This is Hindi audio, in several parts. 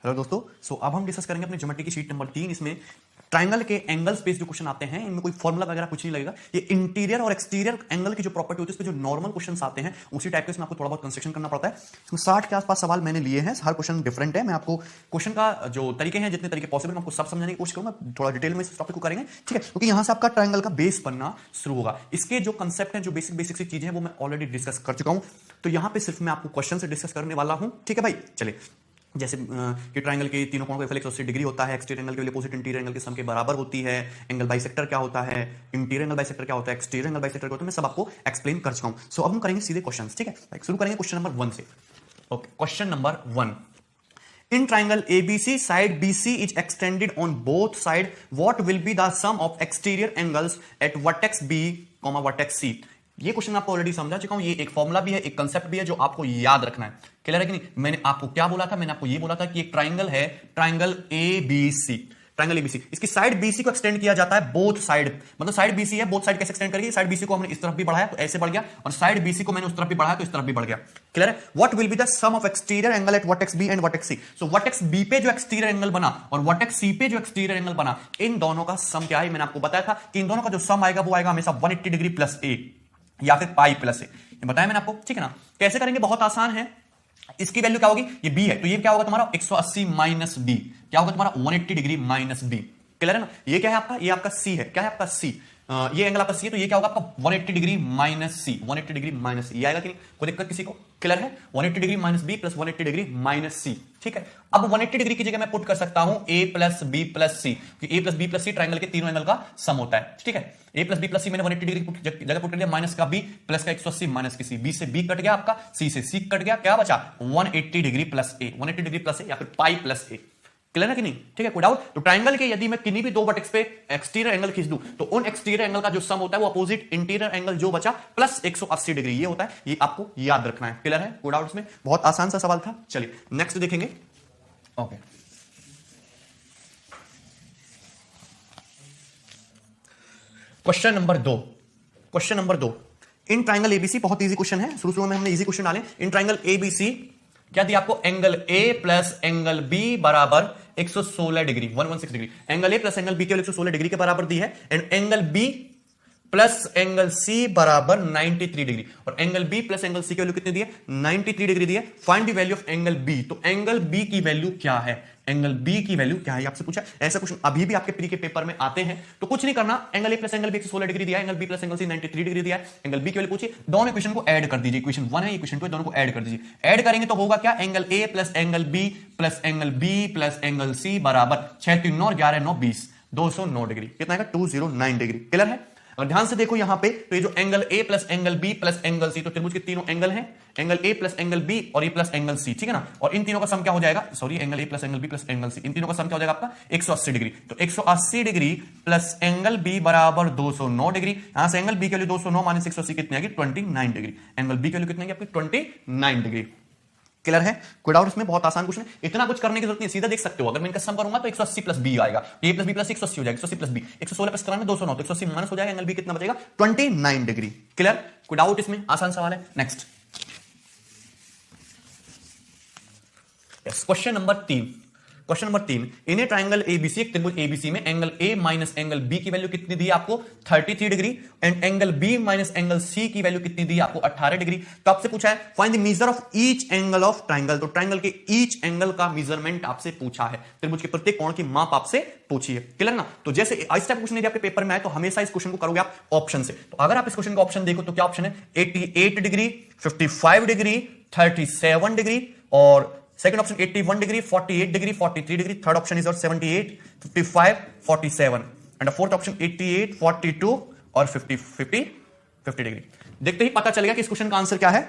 हेलो दोस्तों, अब हम डिस्कस करेंगे अपनी ज्योमेट्री की शीट नंबर 3। इसमें ट्रायंगल के एंगल्स बेस्ड जो क्वेश्चन आते हैं, इनमें कोई फॉर्मूला वगैरह कुछ नहीं लगेगा। ये इंटीरियर और एक्सटीरियर एंगल की जो प्रॉपर्टी होती है, उस पे जो नॉर्मल क्वेश्चंस आते हैं उसी टाइप के इसमें आपको थोड़ा बहुत कंस्ट्रक्शन करना पड़ता है। इसमें 60 के आसपास सवाल मैंने लिए हैं, हर क्वेश्चन डिफरेंट है। मैं आपको क्वेश्चन का जो तरीके हैं, जितने तरीके पॉसिबल, मैं आपको सब समझाने की कोशिश करूंगा। थोड़ा डिटेल में इस टॉपिक को करेंगे, ठीक है, क्योंकि यहां से आपका ट्रायंगल का बेस बनना शुरू होगा। इसके जो कंसेप्ट हैं, जो बेसिक सी चीजें हैं, वो मैं ऑलरेडी डिस्कस कर चुका हूं। तो यहां पे सिर्फ मैं आपको क्वेश्चन से डिस्कस करने वाला हूं, ठीक है भाई। चलिए, जैसे कि ट्रायंगल के तीनों कोणों का एफएल 180 डिग्री होता है, एक्सटीरियर एंगल के लिए अपोजिट इंटीरियर एंगल के सम के बराबर होती है, एंगल बाइसेक्टर क्या होता है, इंटीरियर एंगल बाइसेक्टर क्या होता है, एक्सटीरियर एंगल बाइसेक्टर क्या होता है, मैं सब आपको एक्सप्लेन कर चुका हूं। अब हम करेंगे सीधे क्वेश्चंस, ठीक है। शुरू करेंगे क्वेश्चन नंबर 1 से। Okay, question number 1। In triangle ABC, side BC is extended on both sides. What will be the sum of exterior angles at vertex B, vertex C? ये क्वेश्चन आपको ऑलरेडी समझा चुका हूं। ये एक फॉर्मूला भी है, एक कंसेप्ट भी है, जो आपको याद रखना है। क्लियर है कि नहीं? मैंने आपको क्या बोला था? मैंने आपको ये बोला था कि एक ट्राइंगल है, ट्राइंगल ABC, ट्राइंगल ABC, इसकी साइड BC को एक्सटेंड किया जाता है बोथ साइड। मतलब साइड BC है, बोथ साइड कैसे एक्सटेंड करेगी? साइड BC को हमने इस तरफ भी बढ़ाया तो ऐसे बढ़ गया, और साइड BC को मैंने उस तरफ भी बढ़ाया तो इस तरफ भी बढ़ गया। क्लियर है? What will be the sum of exterior angle at vertex B and vertex C? So vertex B पे जो एक्सटीरियर एंगल बना और वर्टेक्स C पे जो एक्सटीरियर एंगल बना, इन दोनों का सम क्या है? मैंने आपको बताया था कि इन दोनों का जो सम आएगा वो आएगा हमेशा 180 डिग्री प्लस A या फिर पाई प्लस ए। ये बताया मैंने आपको, ठीक है ना? कैसे करेंगे? बहुत आसान है। इसकी वैल्यू क्या होगी? ये B है, तो ये क्या होगा तुम्हारा? 180 माइनस B क्या होगा तुम्हारा? 180 डिग्री माइनस B। क्लियर है ना? ये क्या है आपका? ये आपका C है। क्या है आपका? C। ये एंगल आपका C है, तो ये क्या होगा आपका? 180 degree minus C, 180 degree minus ये आएगा कि नहीं? कोई दिक्कत किसी को? क्लियर है? 180 degree minus B plus 180 degree minus C, ठीक है। अब 180 डिग्री की जगह मैं पुट कर सकता हूं A plus B plus C, क्योंकि A plus B plus C triangle के तीनों एंगल का सम होता है, ठीक है। A plus B plus C मैंने 180 डिग्री जगह पुट कर दिया, माइनस का B प्लस का 180 माइनस की C, B से B कट गया आपका, C से C कट गया, क्या बचा? 180 degree plus A, 180 degree plus A या फिर पाई प्लस A। क्लियर है कि नहीं? ठीक है, कोई डाउट? तो ट्राइंगल के यदि मैं किन्हीं भी दो वर्टेक्स पे एक्सटीरियर एंगल खींच दूं, तो उन एक्सटीरियर एंगल का जो सम होता है वो अपोजिट इंटीरियर एंगल जो बचा प्लस 180 डिग्री ये होता है। ये आपको याद रखना है। क्लियर है? कोई डाउट इसमें? बहुत आसान सा सवाल था। चलिए नेक्स्ट देखेंगे। Okay, question number 2। Question number 2, in triangle ABC, बहुत इजी क्वेश्चन है, शुरू में हमने इजी क्वेश्चन डाले। इन ट्राइंगल एबीसी क्या दिया आपको? Angle A plus angle B बराबर 116 degree, 116 degree. Angle A plus angle B केवल 116 डिग्री के बराबर दी है, and angle B plus angle C बराबर 93 डिग्री, और angle B plus angle C की वैल्यू कितनी दी है? 93 डिग्री दी है। Find the value of angle B। तो एंगल B की वैल्यू क्या है? एंगल B की वैल्यू क्या है? आपसे पूछा। ऐसा क्वेश्चन अभी भी आपके प्री के पेपर में आते हैं, तो कुछ नहीं करना। Angle A plus angle B 116 degree दिया है, angle B plus angle C 93 degree दिया है, एंगल B की वैल्यू पूछिए, दोनों इक्वेशन को ऐड कर दीजिए। इक्वेशन 1 है, इक्वेशन 2 है, दोनों को ऐड कर दीजिए। ऐड करेंगे तो होगा क्या? Angle A plus angle B plus angle B plus angle C बराबर 6 3 9 11 9 20, 209 डिग्री। कितना आएगा? 209 डिग्री। क्लियर है? अगर ध्यान से देखो यहां पे, तो ये जो angle A plus angle B plus angle C, तो त्रिभुज के तीनों एंगल हैं, angle A plus angle B और ये प्लस एंगल C, ठीक है ना? और इन तीनों का सम क्या हो जाएगा? Sorry, angle A plus angle B plus angle C, इन तीनों का सम क्या हो जाएगा आपका? 180 डिग्री। तो 180 डिग्री प्लस एंगल B बराबर 209 डिग्री। यहां से एंगल B के लिए 209 माइनस 180 कितनी आएगी? 29 डिग्री। एंगल B के लिए कितनी आएगी आपकी? 29 डिग्री। क्लियर है? कोई डाउट इसमें? बहुत आसान क्वेश्चन है, इतना कुछ करने की जरूरत नहीं, सीधा देख सकते हो। अगर मैं इनका सम करूंगा तो 180 प्लस B आएगा, A प्लस B प्लस 180 हो जाएगा, 180 प्लस B, 116 प्लस 93 209, तो 180 माइनस हो जाएगा, एंगल B कितना बचेगा? 29 डिग्री। क्लियर? कोई डाउट इसमें? आसान सवाल है। Next, question number 3। Question number 3, इन ए ट्राइंगल एबीसी, एक त्रिभुज एबीसी में angle A minus angle B की वैल्यू कितनी दी है आपको? 33 degree, and angle B minus angle C की वैल्यू कितनी दी है आपको? 18 डिग्री। तो आपसे पूछा है find the measure of each angle of triangle. तो ट्राइंगल के ईच एंगल का मेजरमेंट आपसे पूछा है, त्रिभुज के प्रत्येक कोण की माप आपसे पूछी है। क्लियर ना? तो जैसे इस टाइप क्वेश्चन यदि आपके पेपर में आए तो हमेशा इस क्वेश्चन को करोगे आप ऑप्शन से। तो अगर आप इस क्वेश्चन का ऑप्शन देखो तो क्या ऑप्शन है? 88 डिग्री, 55 डिग्री, 37 डिग्री, और second option 81 degree, 48 degree, 43 degree. Third option is 78, 55, 47, and fourth option 88, 42 और 50 डिग्री। देखते ही पता चलेगा कि इस क्वेश्चन का आंसर क्या है।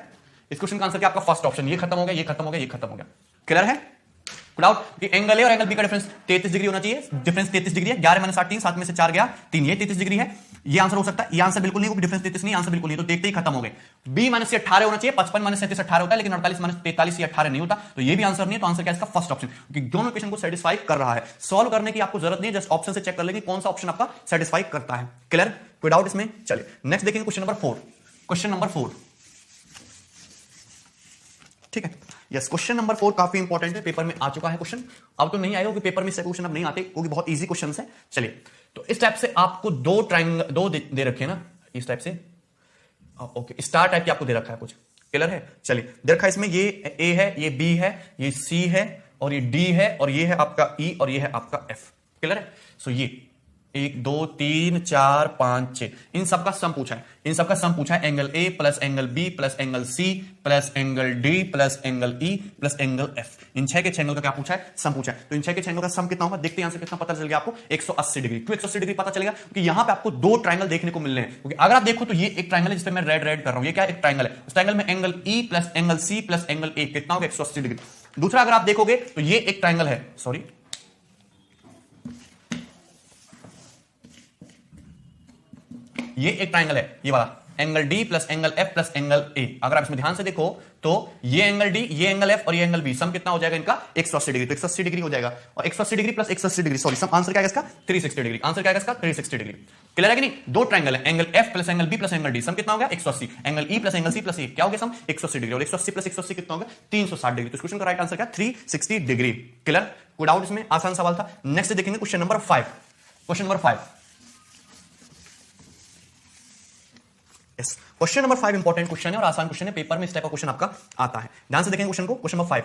इस क्वेश्चन का आंसर क्या? आपका फर्स्ट ऑप्शन। ये खत्म हो गया, ये खत्म हो गया, ये खत्म हो गया। क्लियर है? डाउट कि एंगल ए और एंगल बी का डिफरेंस 33 डिग्री होना चाहिए। डिफरेंस 33 डिग्री है, 11 माइनस 8 3, 7 में से 4 गया 3, ये 33 डिग्री है। ये आंसर हो सकता है। ये आंसर बिल्कुल नहीं, डिफरेंस 33 नहीं, आंसर बिल्कुल नहीं, तो देखते ही खत्म हो गए। बी माइनस 18 होना चाहिए, 55 माइनस 37 18 होता है, लेकिन 48 माइनस 43 ये 18 नहीं होता, तो ये भी आंसर नहीं है। तो आंसर क्या है इसका? फर्स्ट ऑप्शन, क्योंकि दोनों इक्वेशन को सेटिस्फाई कर रहा है। सॉल्व करने की आपको जरूरत नहीं है, जस्ट ऑप्शन से चेक कर लेंगे कौन सा ऑप्शन आपका सेटिस्फाई करता है। क्लियर? कोई डाउट इसमें? चलिए नेक्स्ट देखेंगे क्वेश्चन नंबर 4। क्वेश्चन नंबर 4, ठीक है। यस, क्वेश्चन नंबर 4 काफी इंपॉर्टेंट है, पेपर में आ चुका है क्वेश्चन। अब तो नहीं आएगा क्योंकि पेपर में से क्वेश्चन अब नहीं आते, क्योंकि बहुत इजी क्वेश्चन है। चलिए, तो इस टाइप से आपको दो ट्राइंगल, दो दे रखे ना इस टाइप से, ओके, स्टार टाइप की आपको दे रखा है कुछ, क्लियर है। चलिए, दे रखा है इसमें ये ए है, ये बी है, ये सी है, और ये डी है, और ये है आपका ई, और ये है आपका एफ, क्लियर है। सो ये 1 2 3 4 5 6 इन सबका सम पूछा है, इन सबका सम पूछा है, angle A plus angle B plus angle C plus angle D plus angle E plus angle F, इन 6 के 6 एंगल का क्या पूछा है, सम पूछा है। तो इन 6 के 6 एंगल का सम कितना होगा, देखते हैं यहां से कितना पता चल गया आपको, 180 डिग्री। क्यों 180 डिग्री पता चलेगा, क्योंकि यहां पे आपको दो ट्राइंगल देखने को मिल रहे हैं। क्योंकि अगर आप देखो तो ये एक ट्राइंगल है जिसपे मैं रेड रेड कर रहा हूं, ये क्या एक ट्राइंगल है, उस ट्राइंगल में angle E plus angle C plus angle A कितना होगा, 180 डिग्री। दूसरा अगर आप देखोगे तो ये एक ट्राइंगल है, सॉरी, ये एक ट्राइंगल है, ये वाला angle D plus angle F plus angle ए। अगर आप इसमें ध्यान से देखो तो ये एंगल डी, ये एंगल एफ और ये एंगल बी, सम कितना हो जाएगा इनका, 180 डिग्री। तो 180 डिग्री हो जाएगा, और 180 डिग्री प्लस 180 डिग्री, सॉरी, सम आंसर क्या है इसका, 360 डिग्री। आंसर क्या है इसका, 360 डिग्री। क्लियर है कि नहीं। दो ट्राइंगल है, angle F plus angle B plus angle D, sum कितना हो गया, 180। Angle E plus angle C plus A, क्या हो गया सम, 180 डिग्री। और 180 प्लस 180 कितना हो गया, 360 डिग्री। तो इस क्वेश्चन का राइट आंसर क्या, 360 डिग्री। क्लियर, कोई डाउट इसमें, आसान सवाल था। नेक्स्ट देखेंगे question number 5। Question number 5, yes, question number 5 important question है और आसान क्वेश्चन है, पेपर में इस टाइप का क्वेश्चन आपका आता है। ध्यान से देखेंगे क्वेश्चन को, क्वेश्चन नंबर 5।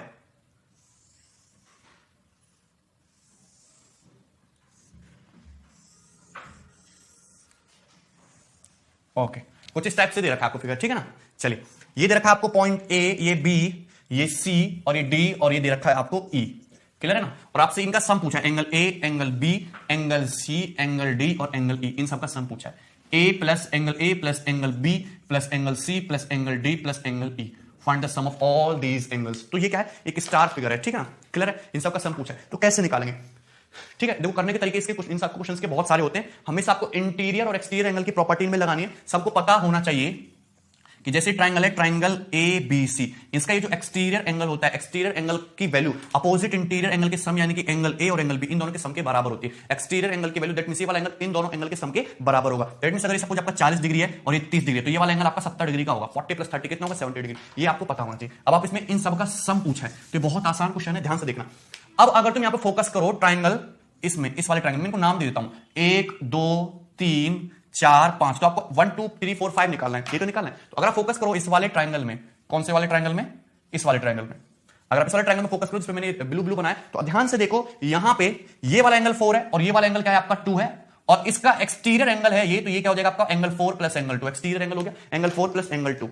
ओके, कुछ इस टाइप से दे रखा है आपको फिगर, ठीक है ना। चलिए, ये दे रखा है आपको पॉइंट ए, ये बी, ये सी, और ये डी, और ये दे रखा है आपको ई, क्लियर है ना। और आपसे इनका सम पूछा है, angle A, angle B, angle C, angle D और एंगल ई, इन सबका सम पूछा है। A plus angle A plus angle B plus angle C plus angle D plus angle E, find the sum of all these angles. तो ये क्या है, एक स्टार फिगर है, ठीक है ना, क्लियर है। इन सबका सम पूछा है, तो कैसे निकालेंगे, ठीक है। देखो, करने के तरीके इसके कुछ, इन सब क्वेश्चंस के बहुत सारे होते हैं। हमेशा आपको इंटीरियर और एक्सटीरियर एंगल की प्रॉपर्टी में लगानी है। सबको पता होना चाहिए कि जैसे ट्राइंगल है, ट्राइंगल ए बी सी, इसका ये जो एक्सटीरियर एंगल होता है, एक्सटीरियर एंगल की वैल्यू अपोजिट इंटीरियर एंगल के सम, यानी कि एंगल ए और एंगल बी, इन दोनों के सम के बराबर होती है। एक्सटीरियर एंगल की वैल्यू, दैट मींस ये वाला एंगल इन दोनों एंगल के सम के बराबर होगा। दैट मींस अगर सपोज आपका 40 डिग्री है और ये 30 डिग्री है, तो ये वाला एंगल आपका 70 डिग्री का होगा। 40 प्लस 30 कितना होगा, 70 डिग्री। ये आपको पता होना चाहिए। अब आप इसमें इन सब का सम पूछा है, तो बहुत आसान क्वेश्चन है, ध्यान से देखना। अब अगर तुम यहां पर फोकस करो ट्राइंगल, इसमें इस वाले ट्राइंगल में, इनको नाम दे देता हूं, 1 2 3 4 5, तो आपको 1 2 3 4 5 निकालना है, ये तो निकालना है। तो अगर आप फोकस करो इस वाले ट्राइंगल में, कौन से वाले ट्राइंगल में, इस वाले ट्राइंगल में, अगर आप इस वाले ट्राइंगल में फोकस करो जिसपे मैंने ब्लू ब्लू बनाया, तो ध्यान से देखो यहां पे ये वाला एंगल 4 है और ये वाला एंगल क्या है आपका 2 है, और इसका एक्सटीरियर एंगल है ये, तो ये क्या हो जाएगा आपका angle 4 plus angle 2, exterior angle हो गया एंगल 4 प्लस एंगल 2,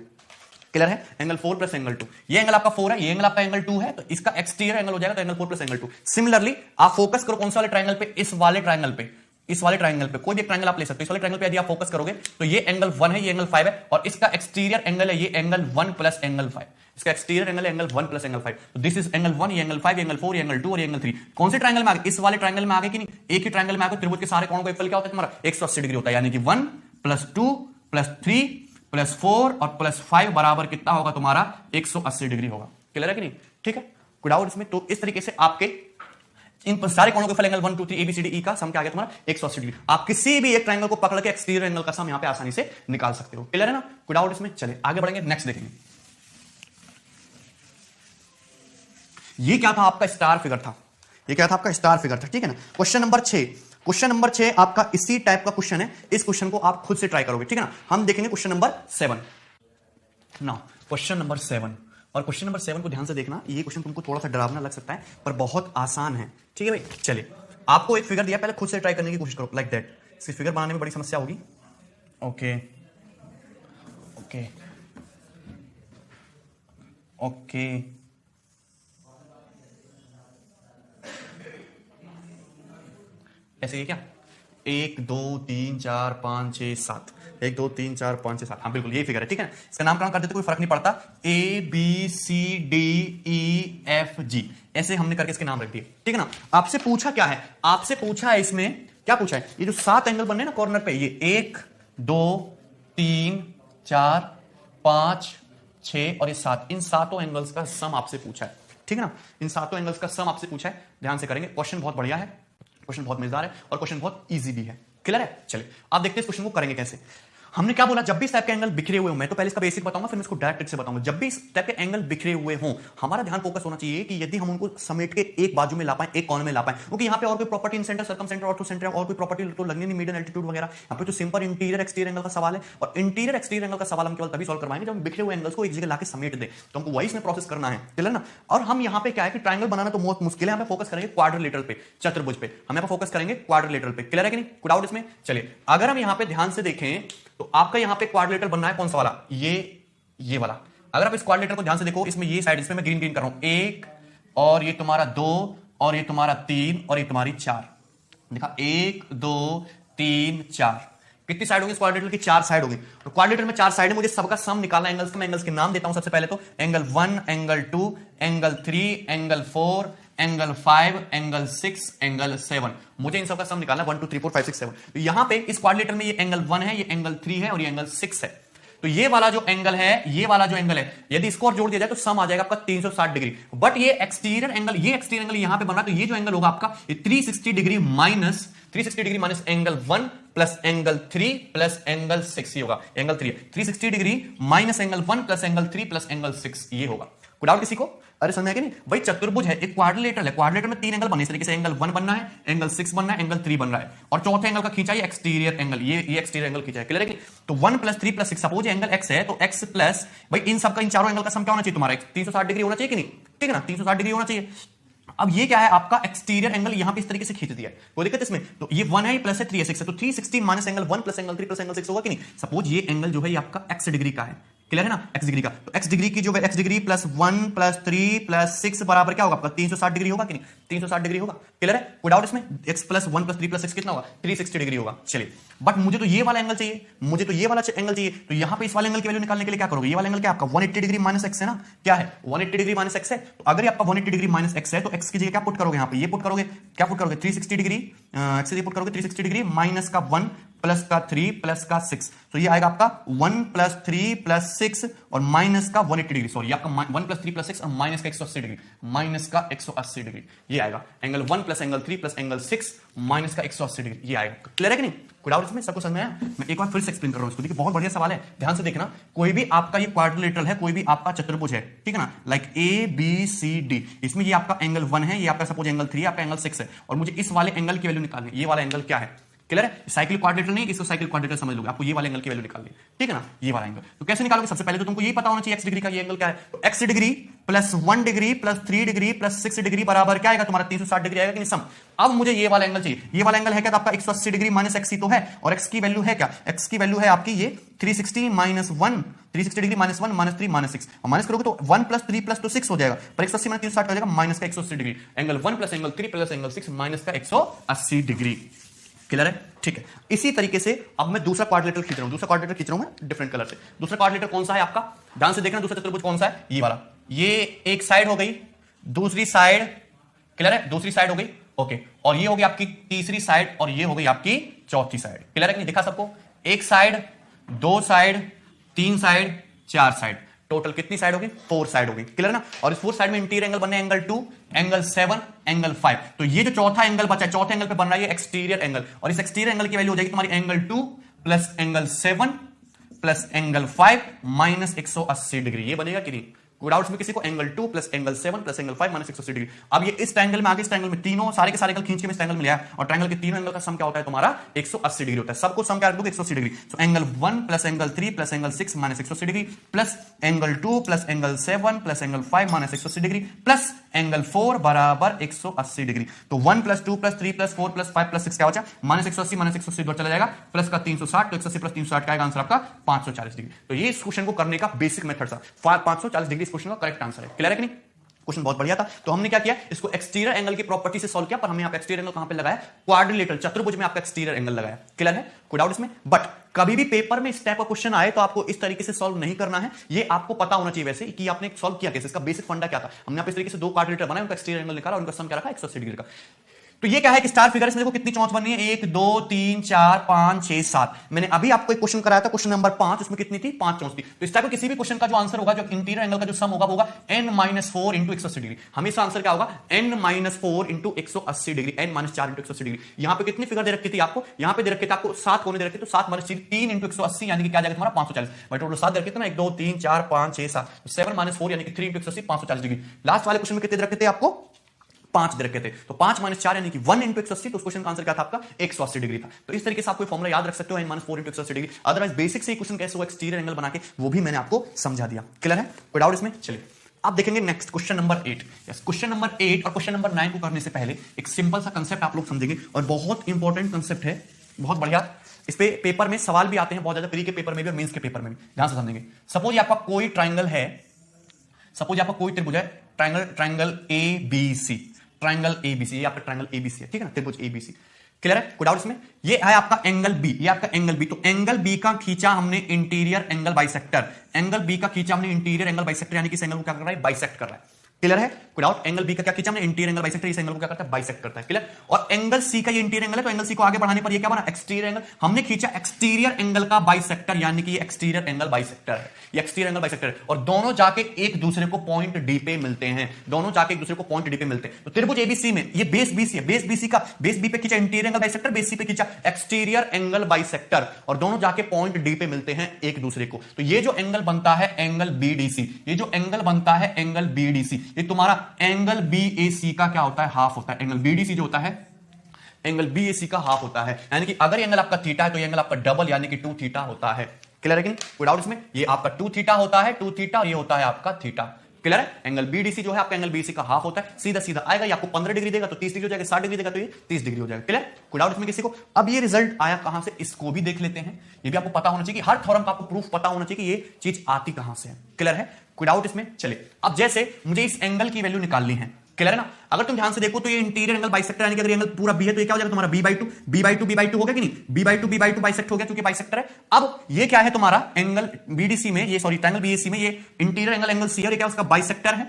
क्लियर है। एंगल 4 प्लस एंगल 2, ये एंगल आपका 4 है, ये एंगल आपका एंगल 2 है, तो इसका एक्सटीरियर एंगल हो जाएगा तो एंगल 4 प्लस एंगल 2। सिमिलरली आप फोकस करो कौन से वाले ट्राइंगल पे, इस वाले ट्राइंगल पे, इस वाले ट्राइंगल पे, कोई भी ट्राइंगल आप ले सकते हो। इस वाले ट्राइंगल पे यदि आप फोकस करोगे तो ये एंगल 1 है, ये एंगल 5 है, और इसका एक्सटीरियर एंगल है ये एंगल 1 प्लस एंगल 5, इसका एक्सटीरियर एंगल है एंगल 1 प्लस एंगल 5। तो दिस इज एंगल 1, ये एंगल 5, ये एंगल 4, ये एंगल 2 और ये एंगल 3। कौन से ट्राइंगल में आ गए, इस वाले ट्राइंगल में आ गए कि नहीं, एक ही ट्राइंगल में आ गए। त्रिभुज के सारे कोणों का योगफल क्या होता है तुम्हारा, 180 डिग्री होता है, यानी कि 1 प्लस 2 प्लस 3 प्लस 4 और प्लस 5 बराबर कितना होगा तुम्हारा, 180 डिग्री होगा। क्लियर है कि नहीं, ठीक है, कोई डाउट इसमें। तो इस तरीके से आपके इन सारे कोणों के फल एंगल 1 2 3 ABCDE का सम क्या आ गया तुम्हारा, 180 डिग्री। आप किसी भी एक ट्राइंगल को पकड़ के एक्सटीरियर एंगल का सम यहां पे आसानी से निकाल सकते हो। क्लियर है ना, कोई डाउट इसमें। चले आगे बढ़ेंगे, नेक्स्ट देखेंगे। ये क्या था आपका स्टार फिगर था, ये क्या था आपका स्टार फिगर था, ठीक है ना। क्वेश्चन नंबर 6, क्वेश्चन नंबर 6 आपका इसी टाइप का क्वेश्चन है। इस क्वेश्चन को आप खुद से ट्राई करोगे, ठीक है ना। हम देखेंगे question number 7 now, question number 7। और क्वेश्चन नंबर 7 को ध्यान से देखना, ये क्वेश्चन तुमको थोड़ा सा डरावना लग सकता है पर बहुत आसान है, ठीक है भाई। चलिए, आपको एक फिगर दिया, पहले खुद से ट्राई करने की कोशिश करो, लाइक दैट। इसकी फिगर बनाने में बड़ी समस्या होगी। ओके ओके ओके, ऐसे ये क्या, 1 2 3 4 5 6 7, 1 2 3 4 5 6 7, हाँ बिल्कुल यही फिगर है, ठीक है। इसका नामकरण कर देते कोई फर्क नहीं पड़ता, ABCDEFG ऐसे हमने करके इसके नाम रख दिए, ठीक है ना। आपसे पूछा क्या है, आपसे पूछा है इसमें क्या पूछा है, ये जो 7 एंगल बने ना कॉर्नर पे, ये 1 2 3 4 5 6 और ये 7, इन सातों एंगल्स का सम आपसे पूछा है, ठीक है ना। इन सातों एंगल्स का सम आपसे पूछा है, ध्यान से करेंगे। क्वेश्चन बहुत बढ़िया है, क्वेश्चन बहुत मजेदार है और क्वेश्चन बहुत इजी भी है, क्लियर है। चलिए आप देखते हैं इस क्वेश्चन को करेंगे कैसे। हमने क्या बोला, जब भी इस टाइप के एंगल बिखरे हुए हो, मैं तो पहले इसका बेसिक बताऊंगा फिर मैं इसको डायरेक्ट ट्रिक से बताऊंगा। जब भी इस टाइप के एंगल बिखरे हुए हो, हमारा ध्यान फोकस होना चाहिए कि यदि हम उनको समेट के एक बाजू में ला पाए, एक कॉर्नर में ला पाए, क्योंकि यहाँ पे और कोई property in centre, circum centre, ortho centre और कोई प्रॉपर्टी तो लगनी नहीं, मीडियन एल्टीट्यूड वगैरह। यहाँ पे तो सिंपल इंटीरियर एक्सटीरियर एंगल का सवाल है, और इंटीरियर एक्सटीरियर एंगल का सवाल हम केवल तभी सॉल्व करवाएंगे जब हम बिखरे हुए एंगल्स को एक जगह लाके समेट दे, तो हमको वही इसमें प्रोसेस करना है, क्लियर ना। और हम यहाँ पे क्या है कि ट्रायंगल बनाना तो बहुत मुश्किल है, हमें फोकस करेंगे क्वाड्रिलेटरल पे, चतुर्भुज पे, हम यहाँ पे फोकस करेंगे क्वाड्रिलेटरल पे, क्लियर है कि नहीं, कोई डाउट इसमें। चलिए अगर हम यहाँ पे ध्यान से देखें तो आपका यहाँ पे क्वाड्रिलेटरल बनना है कौन सा वाला, ये वाला। अगर आप इस क्वाड्रिलेटरल को ध्यान से देखो, इसमें ये साइड, इसमें मैं ग्रीन ग्रीन कर रहा हूं, एक और ये तुम्हारा 2 और ये तुम्हारा 3 और ये तुम्हारी 4, देखा 1 2 3 4, कितनी साइड होगी इस क्वाड्रिलेटरल की, 4 साइड होगी। तो क्वाड्रिलेटरल में 4 साइड है, मुझे सबका सम निकालना है एंगल्स का। मैं एंगल्स के नाम देता हूं सबसे पहले तो, angle 1, angle 2, angle 3, angle 4, angle 5, angle 6, angle 7, मुझे इन सबका सम निकालना है 1 2 3 4 5 6 7। तो यहां पे इस क्वाड्रिलेटरल में ये एंगल 1 है, ये एंगल 3 है और ये एंगल 6 है। तो ये वाला जो एंगल है, ये वाला जो एंगल है, यदि इसको और जोड़ दिया जाए तो सम आ जाएगा आपका 360 डिग्री। बट ये एक्सटीरियर एंगल, ये एक्सटीरियर एंगल यहां पे बन रहा है, तो ये जो एंगल होगा आपका ये 360 degree minus angle 1 plus angle 3 plus angle 6, ये होगा एंगल 3 है। 360 degree minus angle 1 plus angle 3 plus angle 6, ये होगा। कोई डाउट किसी को? अरे समझ में कि नहीं भाई, चतुर्भुज है, एक क्वाड्रिलेटरल है, क्वाड्रिलेटरल में 3 एंगल बनने, इस तरीके से एंगल 1 बनना है, एंगल 6 बनना है, एंगल 3 बन रहा है, और चौथे एंगल का खींचा है एक्सटीरियर एंगल, ये एक्सटीरियर एंगल खींचा है, क्लियर है कि? तो 1 plus 3 plus 6, suppose angle x है, तो x प्लस भाई इन सबका, इन चारों एंगल का सम क्या होना चाहिए तुम्हारा, 360 डिग्री होना चाहिए कि नहीं, ठीक है ना, 360 डिग्री होना चाहिए। अब ये क्या है आपका एक्सटीरियर एंगल, यहां पे इस तरीके से खींच दिया है, कोई दिक्कत इसमें? तो ये 1 है, प्लस है, 3 है, 6 है, तो 360 minus angle 1 plus angle 3 plus angle 6 होगा कि नहीं। सपोज ये एंगल जो है ये आपका x डिग्री का है, क्लियर है ना, x डिग्री का। तो x डिग्री की जो है, x degree plus 1 plus 3 plus 6 बराबर क्या होगा आपका 360 डिग्री होगा कि नहीं, 360 डिग्री होगा, क्लियर है, कोई डाउट इसमें? x प्लस 1 प्लस 3 प्लस 6 कितना होगा, 360 डिग्री होगा। चलिए, बट मुझे तो ये वाला एंगल चाहिए, मुझे तो ये वाला एंगल चाहिए, तो यहां पे इस वाले एंगल की वैल्यू निकालने के लिए क्या करोगे, ये वाला एंगल क्या आपका 180 डिग्री माइनस x है ना, क्या है 180 डिग्री माइनस x है। तो अगर आपका 180 डिग्री माइनस x है, तो x की जगह क्या पुट करोगे, यहां पे ये पुट करोगे, क्या पुट करोगे 360 डिग्री, x से पुट करोगे 360 डिग्री माइनस का 1 प्लस का 3 प्लस का 6, तो ये आएगा आपका 1 प्लस 3 प्लस 6 और माइनस का 180 डिग्री, सॉरी आपका 1 प्लस 3 प्लस 6 और माइनस का 180 डिग्री, माइनस का 180 डिग्री, ये आएगा angle 1 plus angle 3 plus angle 6 minus का 180 डिग्री, ये आएगा। क्लियर है कि नहीं, कोई डाउट इसमें? सबको समझ में आया? मैं एक बार फिर से एक्सप्लेन कर रहा हूं इसको, देखिए बहुत बढ़िया सवाल है, ध्यान से देखना। कोई भी आपका ये क्वाड्रिलेटरल है, कोई भी आपका चतुर्भुज है, ठीक है ना, लाइक ABCD, इसमें ये आपका एंगल 1 है, ये आपका सपोज एंगल 3 है, आपका एंगल 6 है, और मुझे इस वाले एंगल की वैल्यू निकालनी है। ये वाला एंगल क्या है, क्लियर है? साइकिल क्वाड्रिलेटरल नहीं, इसको साइकिल क्वाड्रिलेटरल समझ लोगे, आपको ये वाले एंगल की वैल्यू निकालनी है, ठीक है ना, ये वाला एंगल। तो कैसे निकालोगे? सबसे पहले तो तुमको ये पता होना चाहिए x डिग्री का ये एंगल क्या है। तो x degree plus 1 degree plus 3 degree plus 6 degree बराबर क्या आएगा तुम्हारा 360 डिग्री आएगा कि नहीं, सम। अब मुझे ये वाला एंगल चाहिए, ये वाला एंगल है क्या, तो आपका 180 डिग्री माइनस x ही तो है, और x की वैल्यू है क्या, x की वैल्यू है आपकी ये 360 minus 1, 360 degree minus 1 minus 3 minus 6, और माइनस करोगे तो 1 प्लस 3 प्लस तो 6 हो जाएगा, पर 180 माइनस 360 हो जाएगा माइनस का 180 degree, angle 1 plus angle 3 plus angle 6 minus का 180 डिग्री, क्लियर है? ठीक है, इसी तरीके से अब मैं दूसरा क्वाड्रिलेटरल खींच रहा हूं, दूसरा क्वाड्रिलेटरल खींच रहा हूं मैं डिफरेंट कलर से। दूसरा क्वाड्रिलेटरल कौन सा है आपका, ध्यान से देखना, दूसरा चतुर्भुज कौन सा है, ये वाला। ये एक साइड हो गई, दूसरी साइड, क्लियर है, दूसरी साइड हो गई, ओके, और ये हो गई आपकी तीसरी साइड, और ये हो गई आपकी चौथी साइड, क्लियर है कि नहीं, दिखा सबको? एक side, 2 side, 3 side, 4 side, total कितनी साइड होगी, 4 साइड होगी, क्लियर ना। और इस 4 साइड में इंटीरियर एंगल बनने एंगल 2, एंगल 7, एंगल 5, तो ये जो चौथा एंगल बचा है, चौथे एंगल पे बन रहा है ये एक्सटीरियर एंगल, और इस एक्सटीरियर एंगल की वैल्यू हो जाएगी तुम्हारी angle 2 plus angle 7 plus angle 5 minus 180 degree, ये बनेगा कि नहीं, कोई डाउट्स में किसी को? Angle 2 plus angle 7 plus angle 5 minus 180 degree. अब ये इस ट्रायंगल में आगे, इस ट्रायंगल में तीनों सारे के सारे एंगल खींच के इस ट्रायंगल में लिया है, और ट्रायंगल के तीनों एंगल का सम क्या होता है तुम्हारा 180 डिग्री होता है, सबको सम क्या रख दोगे 180 degree. So angle 1 plus angle 3 plus angle 6 minus 180 degree plus angle 2 plus angle 7 plus angle 5 minus 180 degree plus angle 4 बराबर 180 डिग्री। तो 1 plus 2 plus 3 plus 4 plus 5 plus 6 क्या बचा, माइनस 180 माइनस 180 इधर चला जाएगा, प्लस का 360, तो 180 प्लस 360 का आंसर आपका 540 डिग्री। तो ये इस क्वेश्चन को करने का बेसिक मेथड था, 540 डिग्री इस क्वेश्चन का करेक्ट आंसर है, क्लियर है कि नहीं? क्वेश्चन बहुत बढ़िया था। तो हमने क्या किया, इसको एक्सटीरियर एंगल की प्रॉपर्टी से सॉल्व किया, पर हमने यहाँ पे एक्सटीरियर एंगल कहां पे लगाया, क्वाड्रिलेटरल चतुर्भुज में आपका एक्सटीरियर एंगल लगाया, क्लियर है, कोई डाउट इसमें? बट कभी भी पेपर में इस टाइप का क्वेश्चन आए तो आपको इस तरीके से सॉल्व नहीं करना है, ये आपको पता होना चाहिए वैसे कि आपने सॉल्व किया कैसे, इसका बेसिक फंडा क्या था। हमने इस तरीके से 2 क्वाड्रिलेटरल बनाए, उनका एक्सटीरियर एंगल निकाला, उनका सम क्या रखा 180 डिग्री का। तो ये क्या है कि स्टार फिगर, इसमें देखो कितनी चौंच बननी है, 1 2 3 4 5 6 7। मैंने अभी आपको एक क्वेश्चन कराया था, क्वेश्चन नंबर 5, उसमें कितनी थी, 5 चौंच थी। तो इस टाइप का किसी भी क्वेश्चन का जो आंसर होगा, जो इंटीरियर एंगल का जो सम होगा वो होगा n-4 इंटू 180 डिग्री। हमेशा आंसर क्या होगा, n-4 into 180 degree, n-4 into 180 degree. यहां पे कितनी फिगर दे रखी थी आपको, यहां पे दे रखे थे आपको 7 कोने दे रखे, तो 7 माइनस 3 इंटू 180 यानी कि क्या जाएगा तुम्हारा 540। भाई टोटल 7 दे रखे थे ना, 1 2 3 4 5 6 7, 7 माइनस 4 यानी कि 3 इंटू 180 540 डिग्री। लास्ट वाले क्वेश्चन में कितने दे रखे थे आपको, 5 दे रखे थे, तो 5 माइनस 4 यानी कि 1 इंटू 180, तो उस क्वेश्चन का आंसर क्या था आपका, 180 डिग्री था। तो इस तरीके से आपको फॉर्मुला याद रख सकते हो, n-4 into 180 degree. Otherwise basic से क्वेश्चन कैसे हो एक्सटीरियर एंगल बना के, वो भी मैंने आपको समझा दिया। क्लियर है, कोई डाउट इसमें? चलिए आप देखेंगे next question number 8। Yes, question number 8 और क्वेश्चन नंबर 9 को करने से पहले एक सिंपल सा कंसेप्ट आप लोग समझेंगे, और बहुत इंपॉर्टेंट कंसेप्ट है, बहुत बढ़िया। इस पे पेपर में सवाल भी आते हैं बहुत ज्यादा, प्री के पेपर में भी और मेंस के पेपर में भी, ध्यान से समझेंगे। सपोज आपका कोई ट्राइंगल है, सपोज आपका कोई त्रिभुज है, ट्राइंगल ABC, ट्राइंगल ABC, ये आपका ट्राइंगल ABC है, ठीक है ना, त्रिभुज ABC। क्लियर है, कोई डाउट इसमें? ये है आपका एंगल B, ये आपका एंगल B। तो एंगल B का खींचा हमने interior angle bisector, angle B का खींचा हमने इंटीरियर एंगल बाइसेक्टर, यानी कि इस एंगल को क्या कर रहा है, बाइसेक्ट कर रहा है। क्लियर है, कोई डाउट? एंगल B का क्या खींचा हमने, इंटीरियर एंगल बाइसेक्टर, इस एंगल को क्या करता है, बाइसेक्ट करता है। क्लियर? और एंगल C का ये इंटीरियर एंगल है, तो एंगल C को आगे बढ़ाने पर ये क्या बना, एक्सटीरियर एंगल। हमने खींचा एक्सटीरियर एंगल का बाइसेक्टर, यानी कि ये एक्सटीरियर एंगल बाइसेक्टर है, ये एक्सटीरियर एंगल बाइसेक्टर है, और दोनों जाके एक दूसरे को पॉइंट D पे मिलते हैं, दोनों जाके एक दूसरे को पॉइंट D पे मिलते हैं। तो त्रिभुज ABC में ये बेस BC है, बेस BC का बेस B पे खींचा interior angle bisector, base C पे खींचा एक्सटीरियर एंगल बाइसेक्टर, और दोनों जाके पॉइंट D पे मिलते हैं एक दूसरे को। तो ये जो एंगल बनता है एंगल BDC, ये जो एंगल बनता है एंगल BDC, ये तुम्हारा एंगल BAC का क्या होता है, हाफ होता है। एंगल BDC जो होता है एंगल BAC का हाफ होता है, यानी कि अगर एंगल आपका थीटा है तो ये एंगल आपका डबल यानी कि 2 थीटा होता है। क्लियर है कि नहीं, कोई डाउट इसमें? ये आपका 2 थीटा होता है, 2 थीटा, और ये होता है आपका थीटा। क्लियर है, एंगल BDC जो है आपका एंगल BAC का हाफ होता है, सीधा सीधा आएगा, ये आपको 15 डिग्री देगा तो 30 डिग्री हो जाएगा, 60 डिग्री देगा तो ये 30 डिग्री हो जाएगा। क्लियर, कोई डाउट इसमें किसी को? अब ये रिजल्ट आया कहां से, इसको भी देख लेते हैं। ये भी आपको पता होना चाहिए कि हर थ्योरम का आपको प्रूफ पता होना चाहिए कि ये चीज आती कहां से है। क्लियर है, कोई डाउट इसमें? चलिए, अब जैसे मुझे इस एंगल की वैल्यू निकालनी है, क्लियर है ना। अगर तुम ध्यान से देखो तो ये इंटीरियर एंगल बाइसेक्टर, यानी कि अगर एंगल पूरा B है तो ये क्या हो जाएगा तुम्हारा B/2 हो गया कि नहीं, B/2 बाइसेक्ट हो गया क्योंकि बाइसेक्टर है। अब ये क्या है तुम्हारा एंगल BDC में, ये सॉरी ट्रायंगल BAC में ये इंटीरियर एंगल C है, ये क्या उसका बाइसेक्टर है,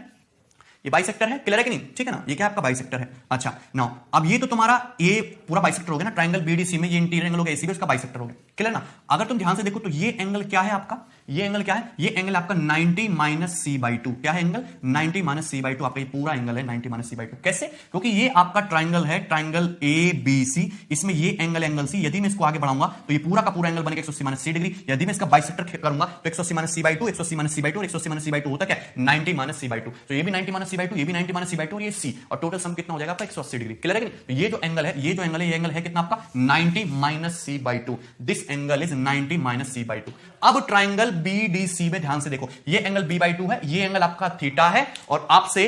ये बाइसेक्टर है। क्लियर है कि नहीं, ठीक है ना, ये क्या आपका बाइसेक्टर है। अच्छा नाउ अब ये तो तुम्हारा ये पूरा बाइसेक्टर हो गया ना, ट्रायंगल BDC में ये इंटीरियर एंगल हो गया, AC में उसका बाइसेक्टर हो गया। क्लियर ना। अगर तुम ध्यान से देखो तो ये एंगल क्या है आपका, ये एंगल क्या है, ये एंगल आपका 90 माइनस C/2। क्या है एंगल, 90 माइनस C/2, आपका ये पूरा एंगल है 90 माइनस C/2। कैसे, क्योंकि ये आपका ट्राइंगल है, ट्राइंगल ABC, इसमें ये एंगल C, यदि मैं इसको आगे बढ़ाऊंगा तो ये पूरा का पूरा एंगल बनेगा 180 माइनस C डिग्री। यदि मैं इसका बाइसेक्टर करूंगा तो 180 माइनस C/2, 180 माइनस C/2 और 180 माइनस C/2 होता क्या, 90 माइनस C/2। तो ये भी 90 माइनस C/2, ये भी 90 माइनस C/2 और ये C, और टोटल सम कितना हो जाएगा आपका 180 डिग्री। क्लियर है कि नहीं। तो ये जो एंगल है, ये जो एंगल है, ये एंगल है कितना आपका 90 minus C/2। This angle is 90 minus C/2। अब ट्राइंगल BDC में ध्यान से देखो, ये एंगल B/2 है, ये एंगल आपका थीटा है, और आपसे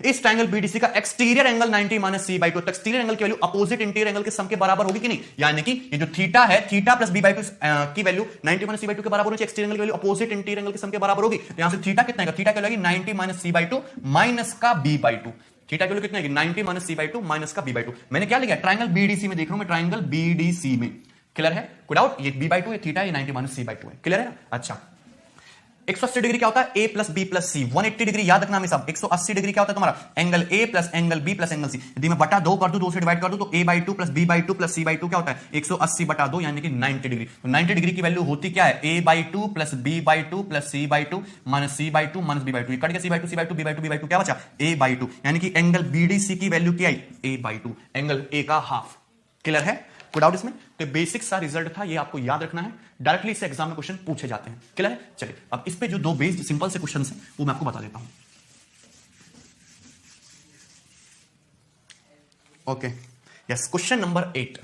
इस ट्राइंगल BDC का एक्सटीरियर एंगल 90 माइनस C/2, तो एक्सटीरियर एंगल की वैल्यू अपोजिट इंटीरियर एंगल के सम के बराबर होगी कि नहीं, यानी कि ये जो थीटा है, थीटा प्लस B/2 की वैल्यू 90 माइनस C/2 के बराबर होनी चाहिए, एक्सटीरियर एंगल की वैल्यू अपोजिट इंटीरियर एंगल के सम के बराबर होगी। तो यहां से थीटा कितना है, थीटा क्या होगी 90 माइनस C/2 माइनस का B/2। थीटा की वैल्यू कितना है 90 माइनस C/2 माइनस का B/2। मैंने क्या लिखा, ट्राइंगल BDC में देख रहा हूं मैं, ट्राइंगल BDC में। क्लियर है, कोई डाउट? ये B/2 ये थीटा, ये 90 माइनस C/2 है। क्लियर है ना। अच्छा 180 डिग्री क्या होता है, A plus B plus C। 180 degree याद रखना हमेशा, 180 डिग्री क्या होता है तुम्हारा, angle A plus angle B plus angle C। यदि मैं बटा 2 कर दूं, 2 से डिवाइड कर दूं, तो A/2 plus B/2 plus C/2 क्या होता है 180 बटा 2 यानी कि 90 डिग्री। तो 90 डिग्री की वैल्यू होती क्या है, A/2 plus B/2 plus C/2 minus C/2 minus B/2। Cut गया C/2 B/2 क्या बचा A/2, यानी कि एंगल BDC की वैल्यू क्या आई A/2, एंगल A का हाफ। क्लियर है, कोई डाउट इसमें? तो बेसिक सा रिजल्ट था, ये आपको याद रखना है, डायरेक्टली इससे एग्जाम में क्वेश्चन पूछे जाते हैं। क्लियर है। चलिए अब इस पे जो 2 बेस्ड सिंपल से क्वेश्चंस हैं वो मैं आपको बता देता हूं। Okay yes, question number 8।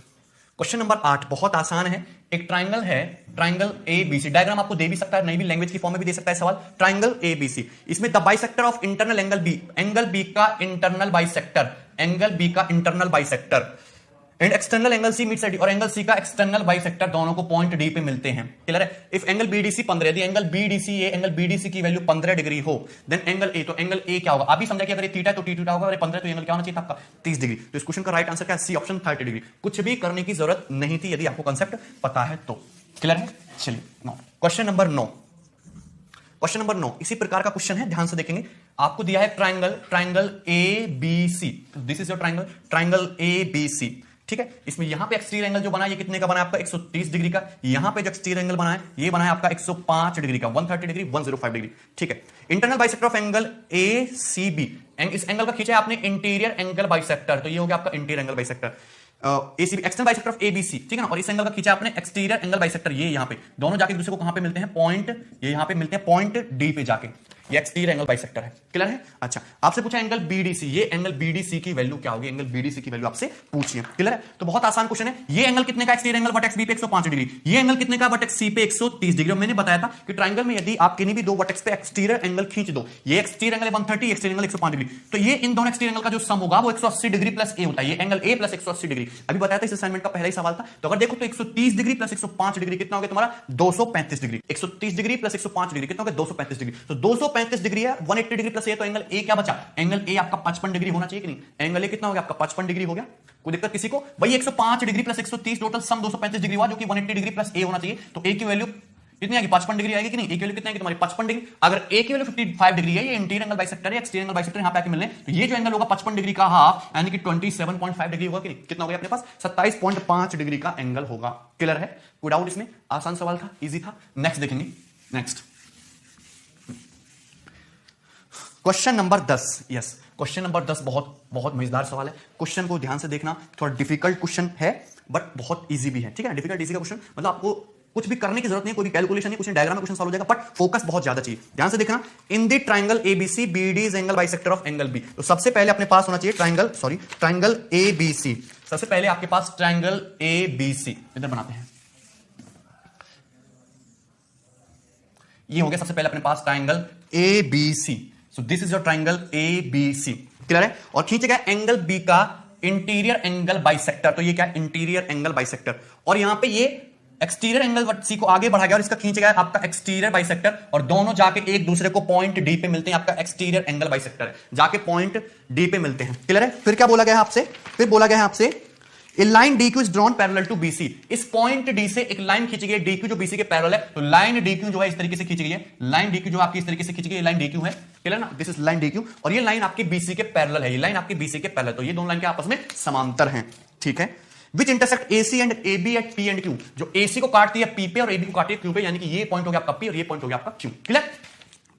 Question number 8 बहुत आसान है। एक ट्राइंगल है, ट्राइंगल ABC, डायग्राम आपको दे भी सकता है, नहीं भी लैंग्वेज की फॉर्म में भी दे सकता है सवाल। ट्राइंगल ABC, इसमें the bisector of internal angle B, angle B का इंटरनल बाइसेक्टर, एंगल B का internal bisector and external angle C mid side, और एंगल C का एक्सटर्नल बाइसेक्टर, दोनों को पॉइंट D पे मिलते हैं। क्लियर है। इफ एंगल BDC 15, यदि एंगल BDC, ये एंगल BDC की वैल्यू 15 डिग्री हो, देन एंगल A, तो एंगल A क्या होगा, अभी समझा कि अगर ये थीटा है तो T थीटा होगा, अगर 15 तो एंगल क्या होना चाहिए था आपका 30 डिग्री। तो इस क्वेश्चन का राइट आंसर क्या है, C ऑप्शन 30 डिग्री। कुछ भी करने की जरूरत नहीं थी यदि आपको कांसेप्ट पता है तो। क्लियर है। चलिए क्वेश्चन नंबर 9, क्वेश्चन नंबर 9 इसी प्रकार का क्वेश्चन है, ध्यान से देखेंगे। आपको दिया है triangle A B C, this is your triangle A B C, ठीक है। इसमें यहां पे एक्सटीरियर एंगल जो बना है ये कितने का बना है आपका 130 डिग्री का, यहां पे जो एक्सटीरियर एंगल बना है ये बना है आपका 105 डिग्री का, 130 डिग्री 105 डिग्री, ठीक है। Internal bisector of angle A C B, इस एंगल का खींचा है आपने इंटीरियर एंगल बाइसेक्टर, तो ये हो गया आपका interior angle bisector. ACB external bisector of ABC, ठीक है ना। और इस एंगल का खींचा आपने एक्सटीरियर एंगल बाइसेक्टर, ये यहां पे दोनों जाके एक दूसरे को कहां पे मिलते हैं, पॉइंट, ये यहां पे मिलते हैं पॉइंट डी पे जाके, ये एक्सटीरियर एंगल बाइसेक्टर है, क्लियर है। अच्छा, आपसे पूछा एंगल बीडीसी, ये एंगल बीडीसी की वैल्यू क्या होगी, एंगल बीडीसी की वैल्यू आपसे पूछी है, क्लियर है। तो बहुत आसान क्वेश्चन है। ये एंगल कितने का एक्सटीरियर एंगल वर्टेक्स बी पे 105 डिग्री, ये एंगल कितने का वर्टेक्स सी पे 130 डिग्री। मैंने बताया था कि ट्रायंगल में यदि आप किन्हीं भी दो वर्टेक्स पे एक्सटीरियर एंगल खींच दो, ये exterior angle 130, exterior angle 105 degree, तो ये इन दोनों एक्सटीरियर एंगल का जो सम होगा वो 180 डिग्री प्लस ए होता है, ये एंगल ए प्लस 180 डिग्री। अभी बताया था इस असाइनमेंट का पहला ही सवाल था। तो अगर देखो तो 130 डिग्री प्लस 105 डिग्री कितना हो गया तुम्हारा 235 डिग्री, 130 डिग्री प्लस 105 डिग्री कितना हो गया 235 डिग्री। तो 235 डिग्री है, 180 डिग्री प्लस ए, तो एंगल ए क्या बचा, एंगल ए आपका 55 डिग्री होना चाहिए कि नहीं। एंगल ए कितना हो गया आपका 55 डिग्री हो गया, कोई दिक्कत किसी को भाई। 105 degree plus 130 total sum 235 degree हुआ, जो कि 180 डिग्री प्लस ए होना चाहिए। तो ए की वैल्यू कितनी आएगी 55 डिग्री आएगी कि नहीं, ए की वैल्यू कितनी आएगी तुम्हारी 55 डिग्री। अगर ए की वैल्यू 55 डिग्री है, ये इंटीरियर एंगल बाइसेक्टर है, एक्सटीरियर एंगल बाइसेक्टर यहां पे आके मिलने, तो ये जो एंगल होगा 55 डिग्री का हाफ यानी कि 27.5 डिग्री होगा कि नहीं, कितना हो गया अपने पास 27.5 डिग्री का एंगल होगा, क्लियर है। कोई डाउट इसमें, आसान सवाल था, इजी था। नेक्स्ट देखेंगे, next question number 10। Yes, question number 10 बहुत बहुत मजेदार सवाल है। क्वेश्चन को ध्यान से देखना, थोड़ा डिफिकल्ट क्वेश्चन है बट बहुत इजी भी है, ठीक है। डिफिकल्ट इजी का क्वेश्चन मतलब आपको कुछ भी करने की जरूरत नहीं, कोई भी कैलकुलेशन नहीं, कुछ डायग्राम में क्वेश्चन सॉल्व हो जाएगा, बट फोकस बहुत ज्यादा चाहिए। ध्यान से देखना, in the triangle ABC BD is angle bisector of angle B. तो सबसे पहले अपने पास होना चाहिए ट्रायंगल एबीसी। सबसे पहले आपके पास ट्रायंगल एबीसी इधर बनाते हैं, ये हो गया सबसे पहले अपने पास triangle ABC. So this is your triangle ABC, clear है। और खींचे गया एंगल बी का इंटीरियर एंगल बाइसेक्टर, तो ये क्या है इंटीरियर एंगल बाइसेक्टर। और यहां पे ये एक्सटीरियर एंगल सी को आगे बढ़ा गया और इसका खींचा गया आपका एक्सटीरियर बाइसेक्टर, और दोनों जाके एक दूसरे को पॉइंट डी पे मिलते हैं। आपका एक्सटीरियर एंगल बाइसेक्टर है, जाके पॉइंट डी पे मिलते हैं, क्लियर है। फिर क्या बोला गया है आपसे, फिर बोला गया है आपसे a line DQ is drawn parallel to BC। इस पॉइंट D से एक लाइन खींची गई है DQ जो BC के पैरेलल है। तो लाइन DQ जो है इस तरीके से खींची गई है, लाइन DQ जो आपकी इस तरीके से खींची गई है, लाइन DQ है, क्लियर ना। दिस इज लाइन DQ और ये लाइन आपकी BC के पैरेलल है, ये लाइन आपकी BC के पैरेलल। तो ये दोनों लाइन के आपस में समांतर हैं, ठीक है। Which intersect AC and AB at P and Q, जो AC को काटती है P पे और AB को काटती है Q पे, यानी कि ये पॉइंट हो गया आपका P और ये पॉइंट हो गया आपका Q, क्लियर,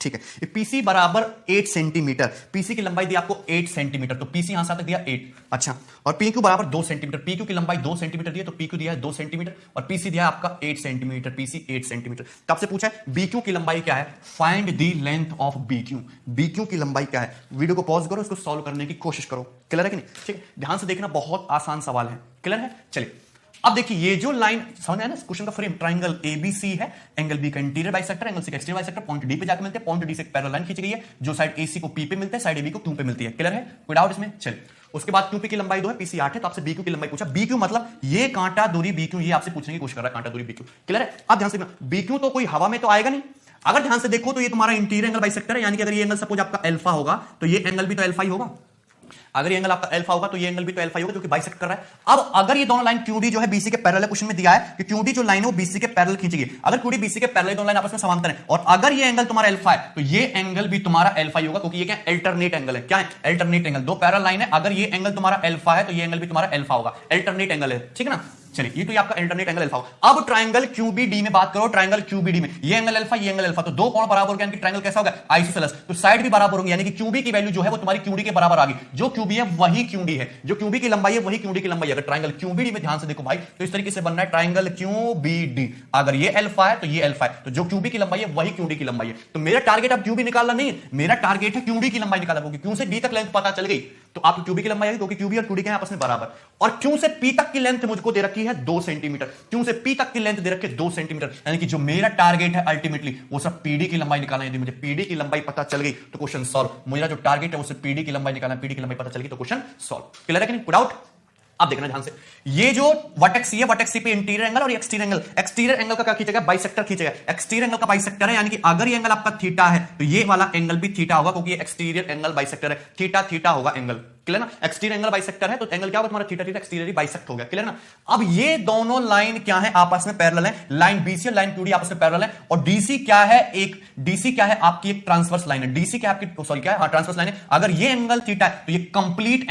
ठीक है। PC बराबर 8 सेंटीमीटर, PC की लंबाई दी आपको 8 सेंटीमीटर, तो PC यहां से तक दिया 8, अच्छा। और PQ बराबर 2 सेंटीमीटर, PQ की लंबाई 2 सेंटीमीटर दी है, तो PQ दिया है 2 सेंटीमीटर और PC दिया है आपका 8 सेंटीमीटर, PC 8 सेंटीमीटर। तो आपसे पूछा है BQ की लंबाई क्या है, find the length of BQ। BQ की लंबाई क्या है, वीडियो को पॉज करो, इसको सॉल्व करने की कोशिश करो, क्लियर है कि नहीं, ठीक है। ध्यान से देखना, बहुत आसान सवाल है, क्लियर है। चलिए अब देखिए, ये जो लाइन समझ आया ना क्वेश्चन का फ्रेम, ट्रायंगल एबीसी है, एंगल बी का इंटीरियर बाइसेक्टर, एंगल सी का एक्सटीरियर बाइसेक्टर, पॉइंट डी पे जाके मिलते हैं, पॉइंट डी से एक पैरेलल लाइन खींची गई है, जो साइड एसी को पी पे मिलता है, साइड एबी को क्यू पे मिलती है, क्लियर है। कोई डाउट इसमें, चलिए। उसके बाद क्यूपी की लंबाई 2 है, पीसी 8 है, तो आपसे बीक्यू की लंबाई पूछा। बीक्यू मतलब ये कांटा दूरी बीक्यू, ये आपसे पूछने की कोशिश कर रहा है, कांटा दूरी बीक्यू, क्लियर है। अब ध्यान से बीक्यू तो कोई हवा में तो आएगा नहीं। अगर ध्यान से देखो तो ये तुम्हारा इंटीरियर एंगल बाइसेक्टर है, यानी कि अगर ये एंगल सपोज आपका अल्फा होगा तो ये एंगल भी तो अल्फा ही होगा। अगर ये एंगल आपका अल्फा होगा तो ये एंगल भी तो अल्फा ही होगा, जो कि बाइसेक्ट कर रहा है। अब अगर ये दोनों लाइन QD जो है BC के पैरेलल, क्वेश्चन में दिया है कि QD जो लाइन है वो BC के पैरेलल खींचेगी। अगर QD BC के पैरेलल, दोनों लाइन आपस में समांतर है, और अगर ये एंगल तुम्हारा अल्फा है तो ये एंगल भी तुम्हारा अल्फा ही होगा, क्योंकि ये क्या है अल्टरनेट एंगल है। क्या है अल्टरनेट एंगल, दो पैरेलल लाइन है, अगर ये एंगल तुम्हारा अल्फा है तो ये एंगल भी तुम्हारा अल्फा होगा, अल्टरनेट एंगल है, ठीक है ना। चलिए, ये तो ये आपका अल्टरनेट एंगल अल्फा होगा। अब ट्रायंगल QBD में बात करो, ट्रायंगल QBD में ये एंगल अल्फा, ये एंगल अल्फा, तो दो कोण बराबर हो गए, यानी कि ट्रायंगल कैसा होगा आइसोसेलेस, तो साइड भी बराबर होंगे, यानी कि QB की वैल्यू जो है वो तुम्हारी QD के बराबर आ गई। जो QB है वही QD है, जो QB की लंबाई है वही QD की लंबाई है। अगर ट्रायंगल QBD में ध्यान से देखो भाई, तो इस तरीके से बनना है ट्रायंगल QBD। अगर ये अल्फा है तो ये अल्फा है, तो जो QB की लंबाई है वही QD की लंबाई है। तो मेरा टारगेट अब QB निकालना नहीं, मेरा टारगेट है QD की लंबाई निकालना, क्योंकि Q से D तक लेंथ पता चल गई तो आप QB की लंबाई आएगी, क्योंकि QB और QD के आपस में बराबर। और Q से P तक की लेंथ मुझको दे रखी है 2 सेंटीमीटर, Q से P तक की लेंथ दे रखी है 2 सेंटीमीटर, यानी कि जो मेरा टारगेट है अल्टीमेटली वो सब PD की लंबाई निकालना है। यदि मुझे PD की लंबाई पता चल गई तो क्वेश्चन सॉल्व। मेरा जो टारगेट है वो सिर्फ PD की लंबाई निकालना, PD की लंबाई पता चल गई तो क्वेश्चन सॉल्व, क्लियर है कि नहीं, कोई डाउट। अब देखना ध्यान से, ये जो वर्टेक्स सी है, वर्टेक्स सी पे इंटीरियर एंगल और एक्सटीरियर एंगल का क्या खींचेगा, बाइसेक्टर खींचेगा। एक्सटीरियर एंगल का बाइसेक्टर है, यानी कि अगर ये एंगल आपका थीटा है तो ये वाला एंगल भी थीटा होगा, क्योंकि ये एक्सटीरियर एंगल बाइसेक्टर है, थीटा थीटा होगा एंगल, क्लियर ना, एक्सटीरियर एंगल बाइसेक्टर है तो एंगल क्या होगा तुम्हारा थीटा थीटा, एक्सटीरियर बाइसेक्ट हो गया, क्लियर ना। अब ये दोनों लाइन क्या है, आपस में पैरेलल है, लाइन बीसी और लाइन क्यूडी आपस में पैरेलल है, और डीसी क्या है, डीसी क्या है आपकी एक ट्रांसवर्स लाइन है, डीसी क्या आपकी सॉरी क्या है, ट्रांसवर्स लाइन है। अगर ये एंगल थीटा है तो ये कंप्लीट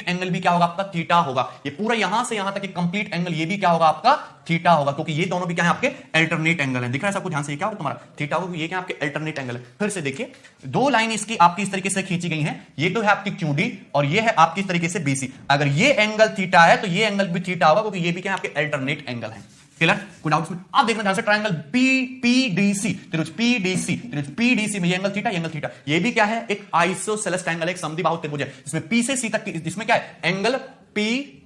एंगल भी क्या होगा आपका थीटा होगा, ये पूरा यहां से यहां तक कंप्लीट एंगल ये भी क्या होगा आपका थीटा होगा, क्योंकि ये दोनों भी क्या है आपके अल्टरनेट एंगल है। दिख रहा है सबको ध्यान से, ये क्या होगा तुम्हारा थीटा होगा, ये क्या आपके अल्टरनेट एंगल है। फिर से देखिए दो लाइन इसकी आपकी इस तरीके से खींची गई है, ये तो है आपकी क्यूडी और ये है आपकी इस तरीके से बीसी। अगर ये एंगल थीटा है तो ये एंगल भी थीटा होगा, क्योंकि ये भी क्या है आपके अल्टरनेट एंगल है। क्लियर, कोई डाउट्स में? आप देखना ध्यान से, ट्रायंगल पीडीसी पीडीसी में ये एंगल थीटा, ये एंगल थीटा, ये भी क्या है एक आइसोसेलेस ट्रायंगल, एक समद्विबाहु त्रिभुज है, इसमें पी से सी तक, जिसमें क्या है एंगल पी,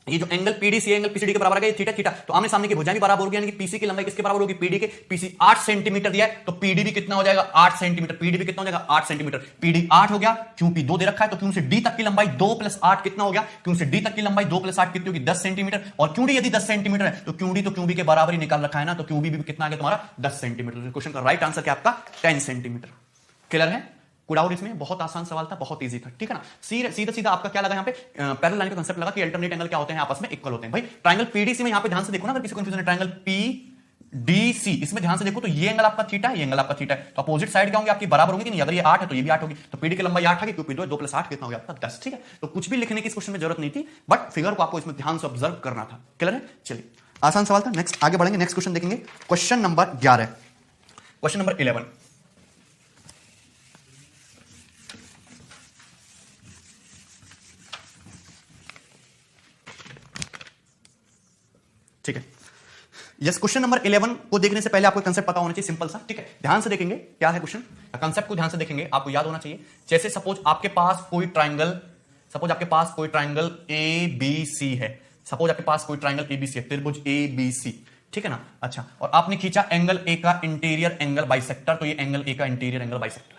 ये जो एंगल पीडीसी एंगल पीसीडी के बराबर है, थीटा थीटा, तो आमने सामने की भुजाएं भी बराबर होगी, यानी कि पीसी की लंबाई किसके बराबर होगी, पीडी के। पीसी 8 सेंटीमीटर दिया है तो पीडी भी कितना हो जाएगा 8 सेंटीमीटर, पीडी भी कितना हो जाएगा 8 सेंटीमीटर, पीडी 8 हो गया, क्यों पी 2 दे रखा है, तो क्यों से डी तक की लंबाई 2 + 8 कितना हो गया, क्यों से डी तक की लंबाई 2 + 8 कितनी होगी 10 सेंटीमीटर, और क्यूडी यदि 10 सेंटीमीटर है तो क्यूडी तो क्यूबी के बराबर ही निकाल रखा है ना, तो क्यूबी भी कितना आ गया तुम्हारा 10 सेंटीमीटर। क्वेश्चन का राइट आंसर क्या आपका 10 सेंटीमीटर। क्लियर है, कोई डाउट इसमें? बहुत आसान सवाल था, बहुत इजी था, ठीक है ना। सीधा सीधा आपका क्या लगा यहाँ पे पैरेलल लाइन का कांसेप्ट लगा कि अल्टरनेट एंगल क्या होते हैं, आपस में इक्वल होते हैं। भाई ट्रायंगल पीडीसी में यहाँ पे ध्यान से देखो ना, अगर किसी को कंफ्यूजन है, ट्रायंगल पीडीसी इसमें ध्यान से देखो तो ये एंगल आपका थीटा है, ये एंगल आपका थीटा है, तो अपोजिट साइड क्या होंगे आपकी बराबर होंगे कि नहीं, अगर ये 8 है तो ये भी 8 होगी, तो पीडी की लंबाई 8 है, क्योंकि 2 + 8 कितना हो गया आपका 10, ठीक है। तो कुछ भी लिखने की इस क्वेश्चन में जरूरत नहीं थी, बट फिगर को आपको इसमें ध्यान से ऑब्जर्व करना था। क्लियर है, चलिए आसान सवाल था। नेक्स्ट आगे बढ़ेंगे, नेक्स्ट क्वेश्चन देखेंगे, क्वेश्चन नंबर 11, क्वेश्चन नंबर 11। ठीक है, यस, क्वेश्चन नंबर 11 को देखने से पहले आपको कंसेप्ट पता होना चाहिए, सिंपल सा, ठीक है। ध्यान से देखेंगे क्या है क्वेश्चन, कंसेप्ट को ध्यान से देखेंगे, आपको याद होना चाहिए। जैसे सपोज आपके पास कोई ट्रायंगल ए बी सी है, सपोज आपके पास कोई ट्रायंगल एबीसी है, त्रिभुज ए बी सी, ठीक है ना। अच्छा, और आपने खींचा एंगल ए का इंटीरियर एंगल बाइसेक्टर, तो ये एंगल ए का इंटीरियर एंगल बाइसेक्टर है।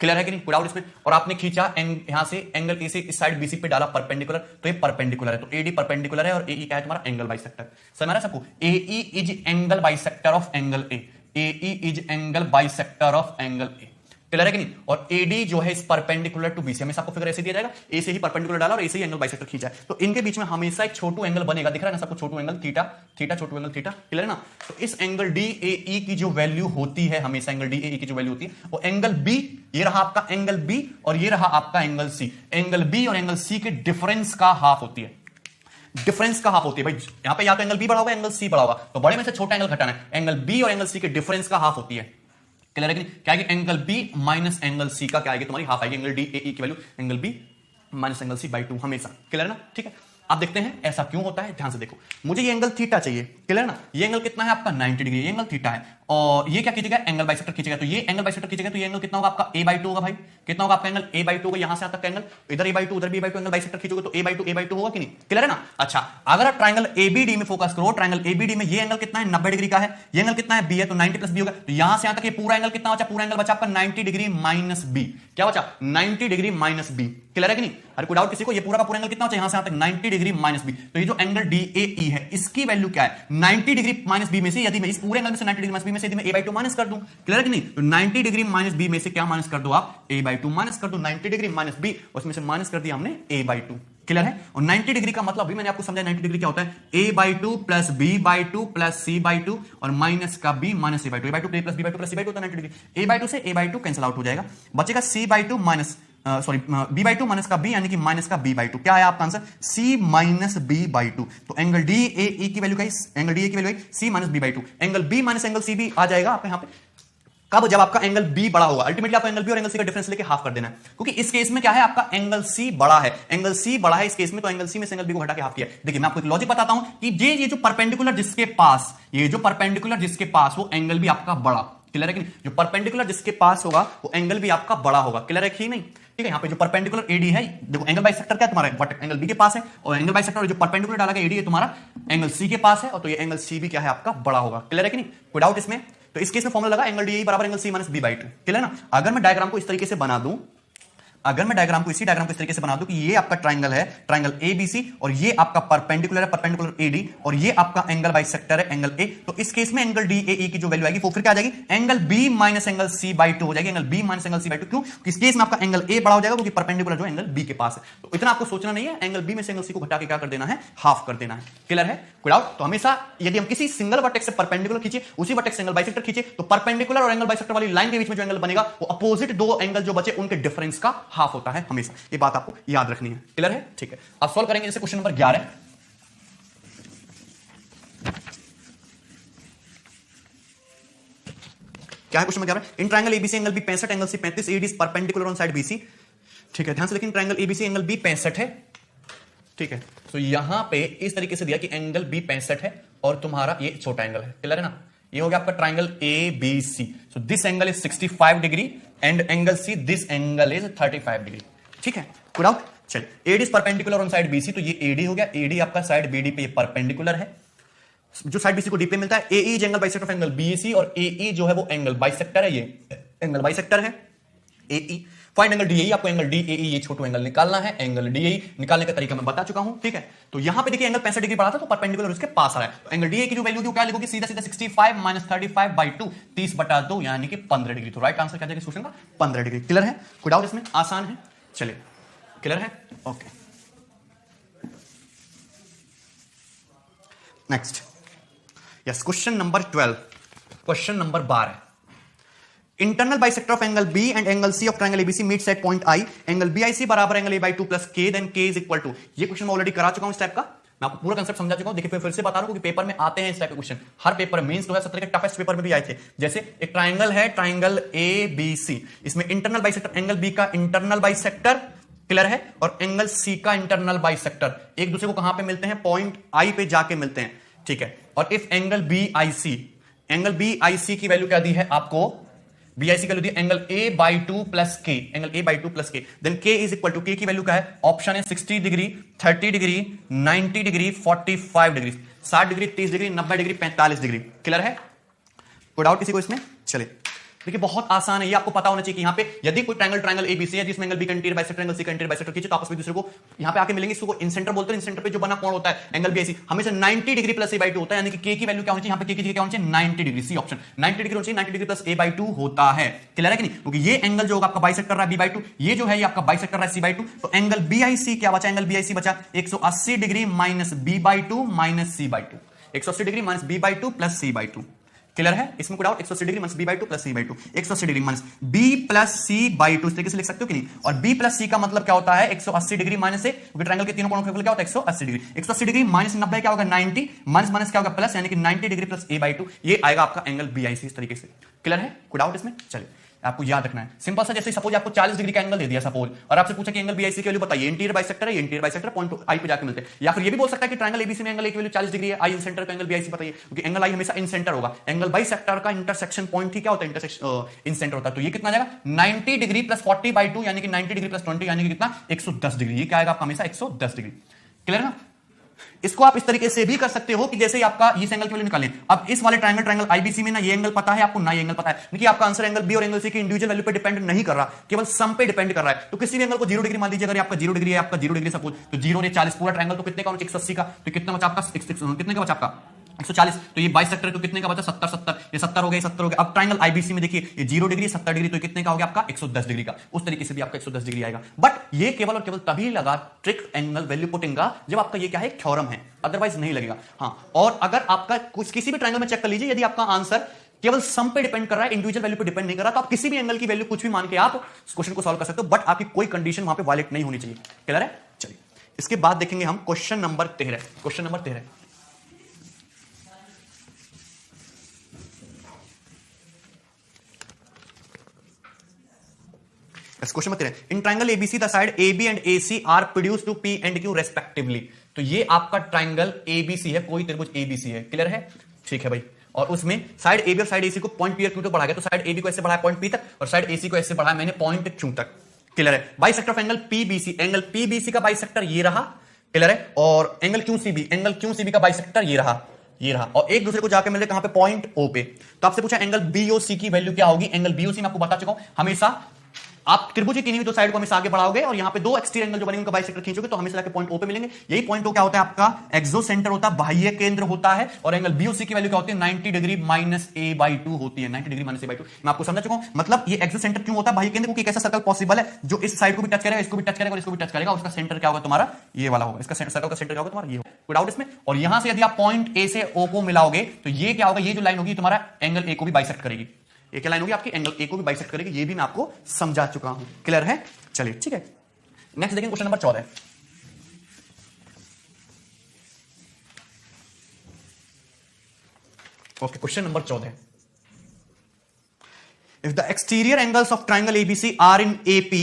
क्लियर है कि नहीं, कोई डाउट इसमें? और आपने खींचा यहां से एंगल ए से इस साइड बीसी पे डाला परपेंडिकुलर, तो ये परपेंडिकुलर है, तो एडी परपेंडिकुलर है, और एई क्या है तुम्हारा एंगल बाइसेक्टर। समझ रहा सबको, AE is angle bisector of angle A, AE is angle bisector of angle A. Clear है कि नहीं? और एडी जो है इस परपेंडिकुलर टू बीसी, हमेशा आपको फिगर ऐसे दिया जाएगा, ए से ही परपेंडिकुलर डाला और ए से ही एंगल बाइसेक्टर खींचा है, तो इनके बीच में हमेशा एक छोटू एंगल बनेगा, दिख रहा है ना सबको, छोटू एंगल थीटा थीटा, छोटू एंगल थीटा। क्लियर है ना। तो इस एंगल डी ए ई की जो वैल्यू होती है, हमेशा एंगल डी ए ई की जो वैल्यू होती है, वो एंगल बी, ये रहा आपका एंगल बी और ये रहा आपका एंगल सी, एंगल बी और एंगल सी के डिफरेंस का हाफ होती है, डिफरेंस का हाफ होती है। भाई यहां पे या तो एंगल बी बड़ा होगा, एंगल सी बड़ा होगा, तो बड़े में से छोटा एंगल घटाना है, एंगल बी और एंगल सी के डिफरेंस का हाफ होती है। क्लियर है कि नहीं? क्या आएगी, angle B minus angle C का क्या आएगी तुम्हारी हाफ आएगी, एंगल डी ए ई की value angle B minus angle C by 2 हमेशा। क्लियर है ना, ठीक है। आप देखते हैं ऐसा क्यों होता है, ध्यान से देखो, मुझे ये एंगल थीटा चाहिए, क्लियर ना, ये एंगल कितना है आपका 90 डिग्री, ये एंगल थीटा है, और ये क्या खींचेगा एंगल बाइसेक्टर खींचेगा, तो ये एंगल बाइसेक्टर खींचेगा, तो ये एंगल कितना होगा आपका a/2 होगा। भाई कितना होगा आपका एंगल a/2 होगा, यहां से यहां तक का एंगल, इधर a/2 उधर b/2 एंगल बाइसेक्टर खींचोगे तो a/2 होगा कि नहीं। क्लियर है ना। अच्छा, अगर आप ट्रायंगल ABD में फोकस करो, ट्रायंगल ABD में ये एंगल कितना है 90 डिग्री का है, ये एंगल कितना है b है, तो 90 + b होगा, तो यहां से यहां तक ये पूरा एंगल कितना बचा, पूरा एंगल बचा आपका 90 डिग्री माइनस b, क्या बचा 90 डिग्री माइनस b। क्लियर है कि नहीं? अरे कोई डाउट किसी को, ये पूरा का पूरा एंगल कितना बचा, यहां से यहां तक 90 डिग्री माइनस b, तो ये जो एंगल DAE है इसकी वैल्यू क्या है 90 डिग्री माइनस b में से, यदि मैं इस पूरे एंगल में से 90 डिग्री माइनस b में से यदि मैं a/2 माइनस कर दूं, क्लियर है कि नहीं, तो 90 डिग्री माइनस b में से क्या माइनस कर दो आप a/2 माइनस कर दो, 90 डिग्री माइनस b उसमें से माइनस कर दिया हमने a/2। क्लियर है। और 90 डिग्री का मतलब भी मैंने आपको समझाया, 90 डिग्री क्या होता है a/2 plus b/2 plus c/2 और माइनस का b minus a/2, a/2 plus b/2 plus c/2 होता है 90 डिग्री, a/2 से a/2 कैंसिल आउट हो जाएगा, बचेगा c/2 माइनस b/2 माइनस का b, यानी कि माइनस का b/2, क्या है आपका आंसर c माइनस b/2। तो एंगल DAE की वैल्यू क्या है, एंगल DA की वैल्यू है c minus b/2, angle b minus angle c भी आ जाएगा आपके यहां पे, कब, जब आपका एंगल बी बड़ा होगा। अल्टीमेटली आपको एंगल बी और एंगल सी का डिफरेंस लेके हाफ कर देना है, क्योंकि इस केस में क्या है आपका एंगल सी बड़ा है, एंगल सी बड़ा है इस केस में, तो एंगल सी में से एंगल बी को हटा के हाफ किया। देखिए मैं आपको एक लॉजिक बताता हूं कि ये जो परपेंडिकुलर जिसके पास, ये जो परपेंडिकुलर जिसके पास वो एंगल भी आपका बड़ा, क्लियर है कि नहीं, जो परपेंडिकुलर जिसके पास होगा वो एंगल भी आपका बड़ा होगा। क्लियर है कि नहीं, ठीक है। यहाँ पे जो परपेंडिकुलर एडी है, देखो एंगल बाइसेक्टर क्या है तुम्हारा, बट एंगल बी के पास है, और एंगल बाइसेक्टर जो परपेंडिकुलर डाला गया एडी है तुम्हारा एंगल सी के पास है, और तो ये एंगल सी भी क्या है आपका बड़ा होगा। क्लियर है कि नहीं, कोई डाउट इसमें? तो इस केस में फॉर्मूला लगा एंगल DAE बराबर angle C minus b/2। Clear है ना। अगर मैं डायग्राम को इस तरीके से बना दूं, अगर मैं डायग्राम को इसी डायग्राम को इस तरीके से बना दूं कि ये आपका ट्राइंगल है, ट्राइंगल एबीसी, और ये आपका परपेंडिकुलर है, परपेंडिकुलर एडी, और ये आपका एंगल बाइसेक्टर है, एंगल ए, तो इस केस में एंगल डीएई की जो वैल्यू आएगी वो फिर क्या आ जाएगी, angle B minus angle C by 2 हो जाएगी, angle B minus angle C by 2। क्यों? इस केस में आपका एंगल ए बड़ा हो जाएगा क्योंकि परपेंडिकुलर जो एंगल बी के पास है। तो इतना आपको सोचना नहीं है, एंगल बी में से एंगल सी को घटा के क्या कर देना है, हाफ कर देना है। क्लियर है? कोई डाउट? तो हमेशा यदि हम किसी सिंगल वर्टेक्स से परपेंडिकुलर खींचे, उसी वर्टेक्स से एंगल बाइसेक्टर खींचे, तो परपेंडिकुलर और एंगल बाइसेक्टर वाली लाइन के बीच में जो एंगल बनेगा वो अपोजिट दो एंगल जो बचे उनके डिफरेंस का हाफ होता है हमेशा। ये बात आपको याद रखनी है। क्लियर है? ठीक है, अब सॉल्व करेंगे जैसे क्वेश्चन नंबर 11। क्या है question number 11? In triangle ABC angle B 65, angle C 35, AD is perpendicular on side BC. ठीक है, ध्यान से, लेकिन ट्रायंगल एबीसी एंगल बी 65 है। ठीक है, तो यहां पे इस तरीके से दिया कि एंगल बी 65 है और तुम्हारा ये छोटा एंगल है। क्लियर है ना? ये हो गया आपका triangle A B C. So this angle is 65 degree and angle C, this angle is 35 degree. ठीक है, गुड आउट। चलिए, AD is perpendicular on side BC, तो ये एडी हो गया, एडी आपका साइड बीडी पे परपेंडिकुलर है, जो साइड बीसी को डी पे मिलता है। AE is angle bisector of angle BC, और एई जो है वो एंगल बाइसेक्टर है, ये एंगल बाइसेक्टर है एई। फाइंड एंगल डीएई, आपको एंगल डीएई ये छोटा एंगल निकालना है। एंगल डीएई निकालने का तरीका मैं बता चुका हूं। ठीक है, तो यहां पे देखिए एंगल 65 डिग्री बढ़ा था तो परपेंडिकुलर उसके पास आ रहा है, तो एंगल डीएई की जो वैल्यू क्या लिखोगे, सीधा सीधा 65 माइनस 35 बाई 2, 30/2 यानी कि 15 डिग्री। तो राइट आंसर क्या जाएगा क्वेश्चन का, 15 डिग्री। क्लियर है? कोई डाउट इसमें? आसान है। चलिए, क्लियर है? Okay, next. Yes, question number 12, question number 12। Internal bisector of angle B and angle C of triangle ABC meets at point I, angle BIC बराबर angle A by 2 plus K, then K is equal to. ये क्वेश्चन मैं ऑलरेडी करा चुका हूं इस टाइप का, मैं आपको पूरा कंसेप्ट समझा चुका हूं। देखिए फिर से बता रहा हूं कि पेपर में आते हैं इस टाइप के क्वेश्चन, हर पेपर मेंस 2017 के टफेस्ट पेपर में भी आए थे। जैसे एक ट्रायंगल है, ट्रायंगल ए बी सी, इसमें इंटरनल बाइसेक्टर, एंगल बी का इंटरनल बाइसेक्टर, क्लियर है, और एंगल सी का इंटरनल बाइसेक्टर एक दूसरे को कहां पे मिलते हैं, पॉइंट आई पे जाके मिलते हैं। ठीक है, और if angle B I C, angle B I C की वैल्यू क्या दी है आपको, बी आई सी की value the angle A by 2 plus के, angle A by 2 plus K, then K is equal to, के की वैल्यू क्या है, ऑप्शन है 60 degree, 30 degree, 90 degree, 45 degree, 60 degree, 30 degree, 90 degree, 45 degree. Clear है? कोई डाउट किसी को इसमें? चलिए, देखिए बहुत आसान है, ये आपको पता होना चाहिए कि यहाँ पे यदि कोई ट्रायंगल एबीसी है जिसमें एंगल बी का इंटीरियर बाइसेक्टर, एंगल सी का इंटीरियर बाइसेक्टर खींचे, तो आपस में दूसरे को यहाँ पे आके मिलेंगे, इसको इंसेंटर बोलते हैं। इंसेंटर पे जो बना कोण होता है एंगल बीआईसी हमेशा 90 डिग्री प्लस ए बाई 2 होता है, यानी कि के की वैल्यू क्या होनी चाहिए, यहाँ पे के की जगह क्या होनी चाहिए, 90 डिग्री। सी ऑप्शन 90 डिग्री होनी चाहिए, 90 डिग्री प्लस ए बाई 2 होता है। क्लियर है कि नहीं? क्योंकि ये एंगल जो होगा आपका बाइसेक्टर रहा है बी बाई 2, ये जो है ये आपका बाइसेक्टर रहा है सी बाई 2, तो एंगल बीआईसी क्या बचा, एंगल बीआईसी बचा 180 degree minus B by 2 minus C by 2, 180 degree minus B by 2 plus C by 2। Clear है? इसमें कोई doubt? 180 degree minus B by 2 plus C by 2, 180 degree minus B plus C by 2, इस तरीके से लिख सकते हो कि नहीं? और बी प्लस सी का मतलब क्या होता है, 180 डिग्री माइनस से, क्योंकि ट्रायंगल के तीनों कोणों का क्या होता है 180 डिग्री, 180 डिग्री माइनस 90 क्या होगा 90, माइनस माइनस क्या होगा प्लस, यानी कि 90 डिग्री प्लस ए बाई 2, ये आएगा आपका एंगल बीआईसी इस तरीके से। क्लियर है? कोई डाउट इसमें? चलिए, आपको याद रखना है सिंपल सा, जैसे सपोज आपको 40 डिग्री का एंगल दे दिया सपोज, और आपसे पूछा कि एंगल बीआईसी की वैल्यू बताइए, इंटीरियर बाइसेक्टर है, इंटीरियर बाइसेक्टर पॉइंट आई पे जाके मिलते हैं। या फिर ये भी बोल सकता है कि ट्रायंगल एबीसी में एंगल ए की वैल्यू 40 डिग्री है, आई इन सेंटर का एंगल बीआईसी बताइए, क्योंकि एंगल आई हमेशा इन सेंटर होगा, एंगल बाइसेक्टर का इंटरसेक्शन पॉइंट ही क्या होता है, इंटरसेक्शन इन सेंटर होता है। तो ये कितना जाएगा 90 डिग्री प्लस 40 बाई 2, यानी कि 90 डिग्री प्लस 20 यानी कि कितना 110 डिग्री, ये क्या आएगा आपका हमेशा 110 डिग्री। क्लियर है ना? इसको आप इस तरीके से भी कर सकते हो कि जैसे ही आपका इस एंगल की वैल्यू निकालें, अब इस वाले ट्रायंगल आईबीसी में ना ये एंगल पता है आपको, ना ये एंगल पता है, देखिए आपका आंसर एंगल बी और एंगल सी की इंडिविजुअल वैल्यू पे डिपेंड नहीं कर रहा, केवल सम पे डिपेंड कर रहा है। तो किसी भी एंगल को 0 डिग्री मान लीजिए, अगर आपका 0 डिग्री है, आपका 0 डिग्री सपोज, तो 0 ने 40 पूरा ट्रायंगल तो कितने का, 180 का, तो कितना बचा आपका, कितने का बचा आपका 140, तो ये बाइसेक्टर तो कितने का बचा 70 70, ये 70 हो गया, 70 हो गया। अब ट्रायंगल आईबीसी में देखिए ये 0 डिग्री 70 डिग्री, तो कितने का हो गया आपका 110 डिग्री का, उस तरीके से भी आपका 110 डिग्री आएगा। बट ये केवल और केवल तभी लगा ट्रिक एंगल वैल्यू पुटिंग का जब आपका ये क्या है, थ्योरम है, अदरवाइज नहीं लगेगा। हाँ, और अगर आपका कुछ किसी भी ट्रायंगल में चेक कर लीजिए, यदि आपका आंसर केवल सम पे डिपेंड कर रहा है, इंडिविजुअल वैल्यू पे डिपेंड नहीं कर रहा, तो आप किसी भी एंगल की वैल्यू कुछ भी मान के आप क्वेश्चन को सॉल्व कर सकते हो, बट आपकी कोई कंडीशन वहां पे वायलेट नहीं होनी चाहिए। क्लियर है? चलिए, इसके बाद देखेंगे हम question number 13। Question number 13, question number 13, in triangle ABC the side AB and AC are produce to P and Q respectively. तो ये आपका ट्रायंगल एबीसी है, कोई त्रिभुज एबीसी है। क्लियर है? ठीक है भाई, और उसमें साइड एबी और साइड एसी को पॉइंट पी और क्यू तक बढ़ा गया, तो साइड एबी को ऐसे बढ़ाया पॉइंट पी तक, और साइड एसी को ऐसे बढ़ाया मैंने पॉइंट क्यू तक। क्लियर है? Bisector of angle PBC, angle PBC का बाइसेक्टर ये रहा। क्लियर है? और एंगल क्यूसीबी, एंगल क्यूसीबी का बाइसेक्टर ये रहा, ये रहा, और एक दूसरे को जाके मिले कहां पे, पॉइंट ओ पे। तो आपसे पूछा एंगल बीओसी की वैल्यू क्या होगी, एंगल बीओसी में आपको बता चुका हूं हमेशा आप त्रिभुज की किन्हीं भी दो साइड को हमेशा आगे बढ़ाओगे और यहां पे दो एक्सटीरियर एंगल जो बनेंगे उनका बाइसेक्टर खींचोगे तो हमेशा जाके पॉइंट ओ पे मिलेंगे। यही पॉइंट ओ क्या होता है आपका एक्सो सेंटर होता है, बाह्य केंद्र होता है, और एंगल बीओसी की वैल्यू क्या होती है 90 डिग्री माइनस a/2 होती है, 90 डिग्री माइनस a/2। मैं आपको समझा चुका हूं। मतलब ये एक्सो सेंटर क्यों होता है बाह्य केंद्र, क्योंकि एक ऐसा सर्कल पॉसिबल है जो इस साइड को भी टच करेगा, इसको भी टच करेगा और इसको भी टच करेगा, उसका सेंटर क्या होगा तुम्हारा ये वाला होगा, इसका सर्कल का सेंटर क्या होगा तुम्हारा ये होगा, कोई डाउट इसमें। और यहां से यदि आप पॉइंट ए से ओ को मिलाओगे तो ये क्या होगा, ये जो लाइन होगी तुम्हारा एंगल ए को भी बाइसेक्ट करेगी, ये क्या लाइन होगी आपकी एंगल ए को भी बाइसेक्ट करेगी, ये भी मैं आपको समझा चुका हूं। क्लियर है, चलिए ठीक है। नेक्स्ट देखेंगे question number 14। Okay, question number 14। If the exterior angles of triangle ABC are in AP,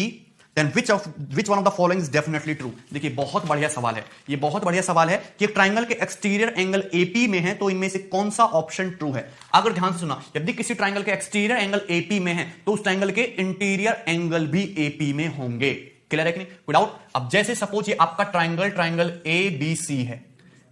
then which one of the following is definitely true? देखिए बहुत बढ़िया सवाल है, ये बहुत बढ़िया सवाल है कि ट्राइंगल के एक्सटीरियर एंगल AP में है तो इनमें से कौन सा ऑप्शन ट्रू है। अगर ध्यान से सुना, यदि किसी ट्राइंगल के एक्सटीरियर एंगल AP में है तो उस ट्राइंगल के इंटीरियर एंगल भी AP में होंगे। क्लियर है कि नहीं, विदाउट। अब जैसे सपोज ये आपका ट्राइंगल ABC है,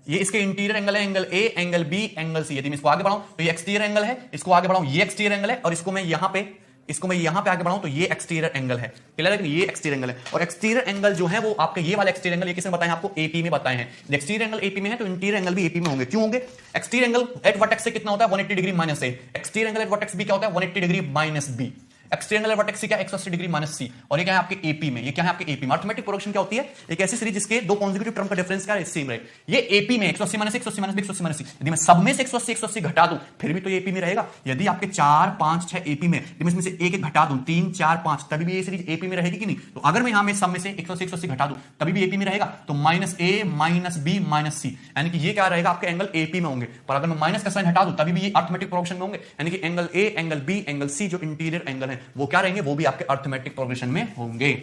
ये इसके इंटीरियर एंगल है angle A, angle B, angle C. यदि मैं इसको आगे बढ़ाऊं तो ये एक्सटीरियर एंगल है, इसको आगे बढ़ाऊं ये एक्सटीरियर एंगल है, और इसको मैं यहां पे आगे बढ़ाऊं तो ये एक्सटीरियर एंगल है। क्लियर है कि ये एक्सटीरियर एंगल है, और एक्सटीरियर एंगल जो है वो आपके ये वाला एक्सटीरियर एंगल, ये किसने बताया आपको एपी में बताए हैं। एक्सटीरियर एंगल एपी में है तो इंटीरियर एंगल भी एपी में होंगे। क्यों होंगे, एक्सटीरियर एंगल एट वर्टेक्स से कितना होता है 180 degree minus A, exterior angle at vertex B क्या होता है 180 degree minus B, exterior angle vertex C क्या 180 डिग्री माइनस सी, और ये क्या है आपके एपी में, ये क्या है आपके एपी में। अरिथमेटिक प्रोडक्शन क्या होती है, एक ऐसी सीरीज जिसके दो कॉन्जिक्यूटिव टर्म का डिफरेंस क्या है सेम रहे। ये एपी में 180 माइनस 180 माइनस 180 माइनस सी, यदि मैं सब में से 180 घटा दूं फिर भी तो ये एपी में रहेगा। यदि आपके 4 5 6 एपी में, यदि मैं इसमें से एक एक घटा दूं 3 4 5, तभी भी ये सीरीज एपी में रहेगी कि नहीं। तो अगर मैं यहां में सब में से 180 घटा दूं तभी भी एपी में रहेगा, तो माइनस ए माइनस बी माइनस सी, यानी कि ये क्या रहेगा आपके एंगल एपी में होंगे। पर अगर मैं माइनस का साइन हटा दूं तभी भी ये अरिथमेटिक प्रोडक्शन में होंगे, यानी कि angle A, angle B, angle C जो इंटीरियर एंगल है वो क्या रहेंगे, वो भी आपके अरिथमेटिक प्रोग्रेशन में होंगे।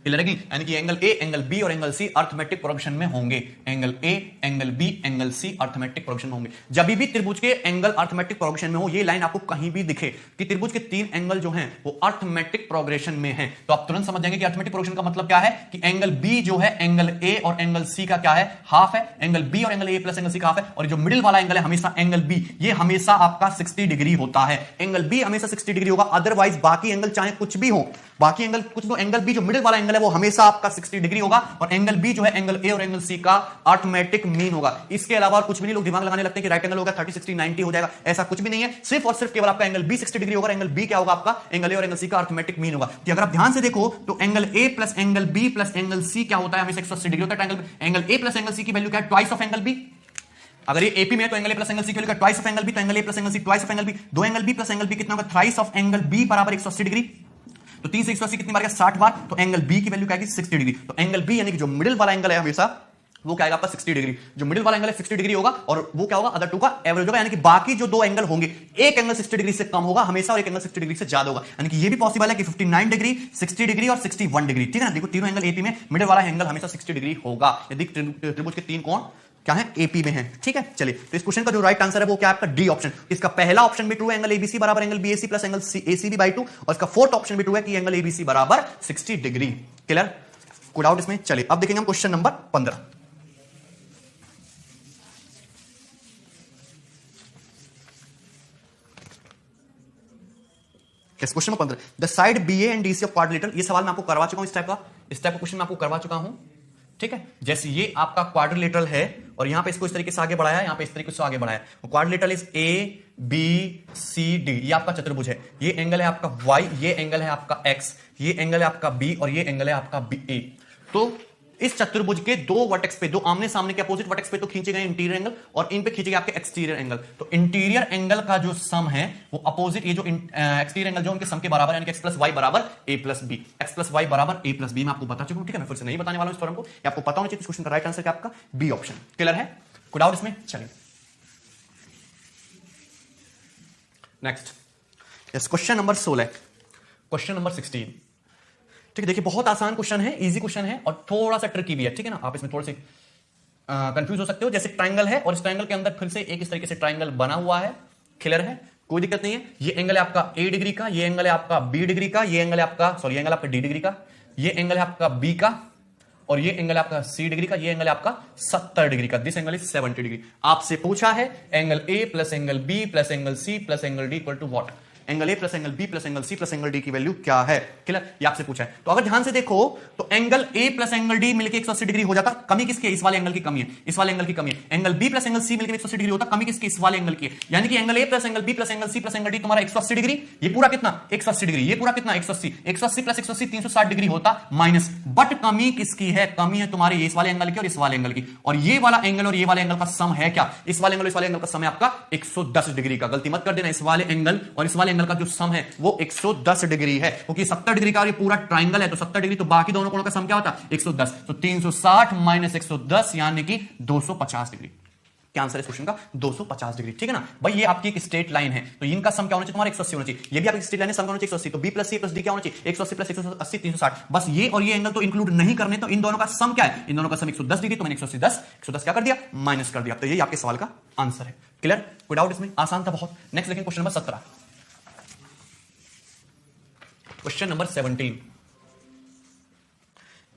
क्लियर है कि, यानी कि एंगल ए, एंगल बी और एंगल सी अरिथमेटिक प्रोग्रेशन में होंगे। Angle A, angle B, angle C arithmetic progression में होंगे। जब भी त्रिभुज के एंगल अरिथमेटिक प्रोग्रेशन में हो, ये लाइन आपको कहीं भी दिखे कि त्रिभुज के 3 एंगल जो हैं वो अरिथमेटिक प्रोग्रेशन में हैं, तो आप तुरंत समझ जाएंगे कि अरिथमेटिक प्रोग्रेशन का मतलब क्या है कि एंगल बी जो है एंगल ए और एंगल सी का क्या है हाफ है, एंगल बी और angle A plus angle C का हाफ है, और जो मिडिल वाला एंगल है हमेशा एंगल बी, ये हमेशा आपका 60 डिग्री होता है। एंगल बी हमेशा 60 डिग्री होगा, अदरवाइज बाकी एंगल चाहे कुछ भी हो, बाकी एंगल कुछ भी, एंगल बी जो मिडिल वाला एंगल है वो हमेशा आपका 60 डिग्री होगा, और एंगल बी जो है एंगल ए और एंगल सी का अरिथमेटिक मीन होगा। इसके अलावा कुछ भी नहीं। लोग दिमाग लगाने लगते हैं कि राइट एंगल होगा 30 60 90 हो जाएगा, ऐसा कुछ भी नहीं है। सिर्फ और सिर्फ केवल आपका एंगल बी 60 डिग्री होगा, एंगल बी क्या होगा आपका एंगल ए और एंगल सी का अरिथमेटिक मीन होगा। तो अगर आप ध्यान से देखो तो angle A plus angle B plus angle C क्या होता है हमेशा 180 डिग्री होता है। Angle A plus angle C की वैल्यू क्या है ट्वाइस ऑफ एंगल बी। अगर ये एपी में है तो angle A plus angle C की value twice of angle B, तो angle A plus angle C twice of angle B. दो angle B plus angle B कितना होगा थ्राइस ऑफ एंगल बी बराबर 180 डिग्री, तो 3 से 180 कितनी बार गया 60 बार, तो एंगल बी की वैल्यू क्या आएगी 60 डिग्री। तो एंगल बी यानी कि जो मिडिल वाला एंगल है हमेशा वो क्या आएगा आपका 60 डिग्री, जो मिडिल वाला एंगल है 60 डिग्री होगा, और वो क्या होगा अदर टू का एवरेज होगा, यानी कि बाकी जो दो एंगल होंगे एक एंगल 60 डिग्री से कम होगा हमेशा और एक एंगल 60 डिग्री से ज्यादा होगा। यानी कि ये भी पॉसिबल है कि 59 डिग्री 60 डिग्री और 61 डिग्री, ठीक है ना। देखो तीनों एंगल एपी में मिडिल वाला एंगल हमेशा 60 डिग्री होगा यदि त्रिभुज के 3 कोण क्या है एपी में है, ठीक है। चलिए तो इस क्वेश्चन का जो राइट आंसर है वो क्या है आपका डी ऑप्शन। इसका पहला ऑप्शन भी ट्रू है, एंगल एबीसी बराबर angle BAC plus angle ACB by 2, और इसका फोर्थ ऑप्शन भी ट्रू है कि एंगल एबीसी बराबर 60 डिग्री। क्लियर, कोई डाउट इसमें। चलिए अब देखेंगे हम question number 15। Question number 15, the side BA and DC of quadrilateral. ये सवाल मैं आपको करवा चुका हूं, इस टाइप का क्वेश्चन मैं आपको करवा चुका हूं, ठीक है। जैसे ये आपका क्वाड्रिलेटरल है और यहां पे इसको इस तरीके से आगे बढ़ाया, यहां पे इस तरीके से आगे बढ़ाया। Quadrilateral is A B C D, ये आपका चतुर्भुज है। ये एंगल है आपका वाई, ये एंगल है आपका एक्स, ये एंगल है आपका बी और ये एंगल है आपका बी ए। तो इस चतुर्भुज के दो वर्टेक्स पे, दो आमने सामने के अपोजिट वर्टेक्स पे तो खींचे गए इंटीरियर एंगल, और इन पे खींचे गए आपके एक्सटीरियर एंगल। तो इंटीरियर एंगल का जो सम है वो अपोजिट ये जो एक्सटीरियर एंगल जो उनके सम के बराबर, यानी कि एक्स प्लस वाई बराबर A plus B, X plus Y बराबर ए प्लस बी। मैं आपको बता चुका हूं, ठीक है, मैं फिर से नहीं बताने वाला हूं इस फॉर्म को, ये आपको पता होना चाहिए। इस क्वेश्चन का राइट आंसर क्या आपका बी ऑप्शन। क्लियर है, कोई डाउट इसमें। चलिए next, yes question number 16, question number 16, ठीक है। देखिए बहुत आसान क्वेश्चन है, इजी क्वेश्चन है और थोड़ा सा ट्रिकी भी है, ठीक है ना। आप इसमें थोड़े से कंफ्यूज हो सकते हो। जैसे ट्रायंगल है और इस ट्रायंगल के अंदर फिर से एक इस तरीके से ट्रायंगल बना हुआ है, क्लियर है, कोई दिक्कत नहीं है। ये एंगल है आपका ए डिग्री का, ये एंगल है आपका बी डिग्री का, ये एंगल है आपका ये एंगल आपका डी डिग्री का, ये एंगल है आपका बी का, और ये एंगल है आपका सी डिग्री का, ये एंगल है आपका 70 डिग्री का। This angle is 70 degree. आपसे पूछा है angle A plus angle B plus angle C plus angle D equal to what. Angle A plus angle B plus angle C plus angle D की वैल्यू क्या है। क्लियर, ये आपसे पूछा है। तो अगर ध्यान से देखो तो angle A plus angle D मिलकर 180 डिग्री हो जाता, कमी किसकी है? इस वाले एंगल की कमी है, इस वाले एंगल की कमी है। Angle B plus angle C मिलकर 180 डिग्री होता, कमी किसकी? इस वाले एंगल की है। यानी कि angle A plus angle B plus angle C plus angle D तुम्हारा 180 डिग्री, ये पूरा कितना? 180 डिग्री, ये पूरा कितना? 180, 180 प्लस 180 360 डिग्री होता माइनस। बट कमी किसकी है? कमी है तुम्हारे इस वाले एंगल की और इस वाले एंगल की। और ये वाला एंगल और ये वाले एंगल का सम है क्या? इस वाले एंगल और इस वाले एंगल का सम है आपका 110 डिग्री का। गलती मत कर देना, इस वाले एंगल और इस वाले एंगल का जो सम है वो 110 डिग्री है, क्योंकि 70 डिग्री का और ये पूरा ट्राइंगल है, तो 70 डिग्री, तो बाकी दोनों कोणों का सम क्या होता? 110। तो 360 माइनस 110 यानी कि 250 डिग्री। क्या आंसर है इस क्वेश्चन का? 250 डिग्री। ठीक है ना भाई, ये आपकी एक स्ट्रेट लाइन है, तो इनका सम क्या होना चाहिए? तुम्हारा 180 होना चाहिए। ये भी आपकी स्ट्रेट लाइन है, सम होना चाहिए 180। तो B plus C plus D क्या होना चाहिए? 180 प्लस 180 360। बस ये और ये एंगल तो इंक्लूड नहीं करने, तो इन दोनों का सम क्या है? इन दोनों का सम 110 डिग्री, तो मैंने 110 क्या कर दिया? माइनस कर दिया। तो ये आपके सवाल का आंसर है। क्लियर, कोई डाउट इसमें? आसान था बहुत। नेक्स्ट देखें क्वेश्चन नंबर 17। क्वेश्चन नंबर 17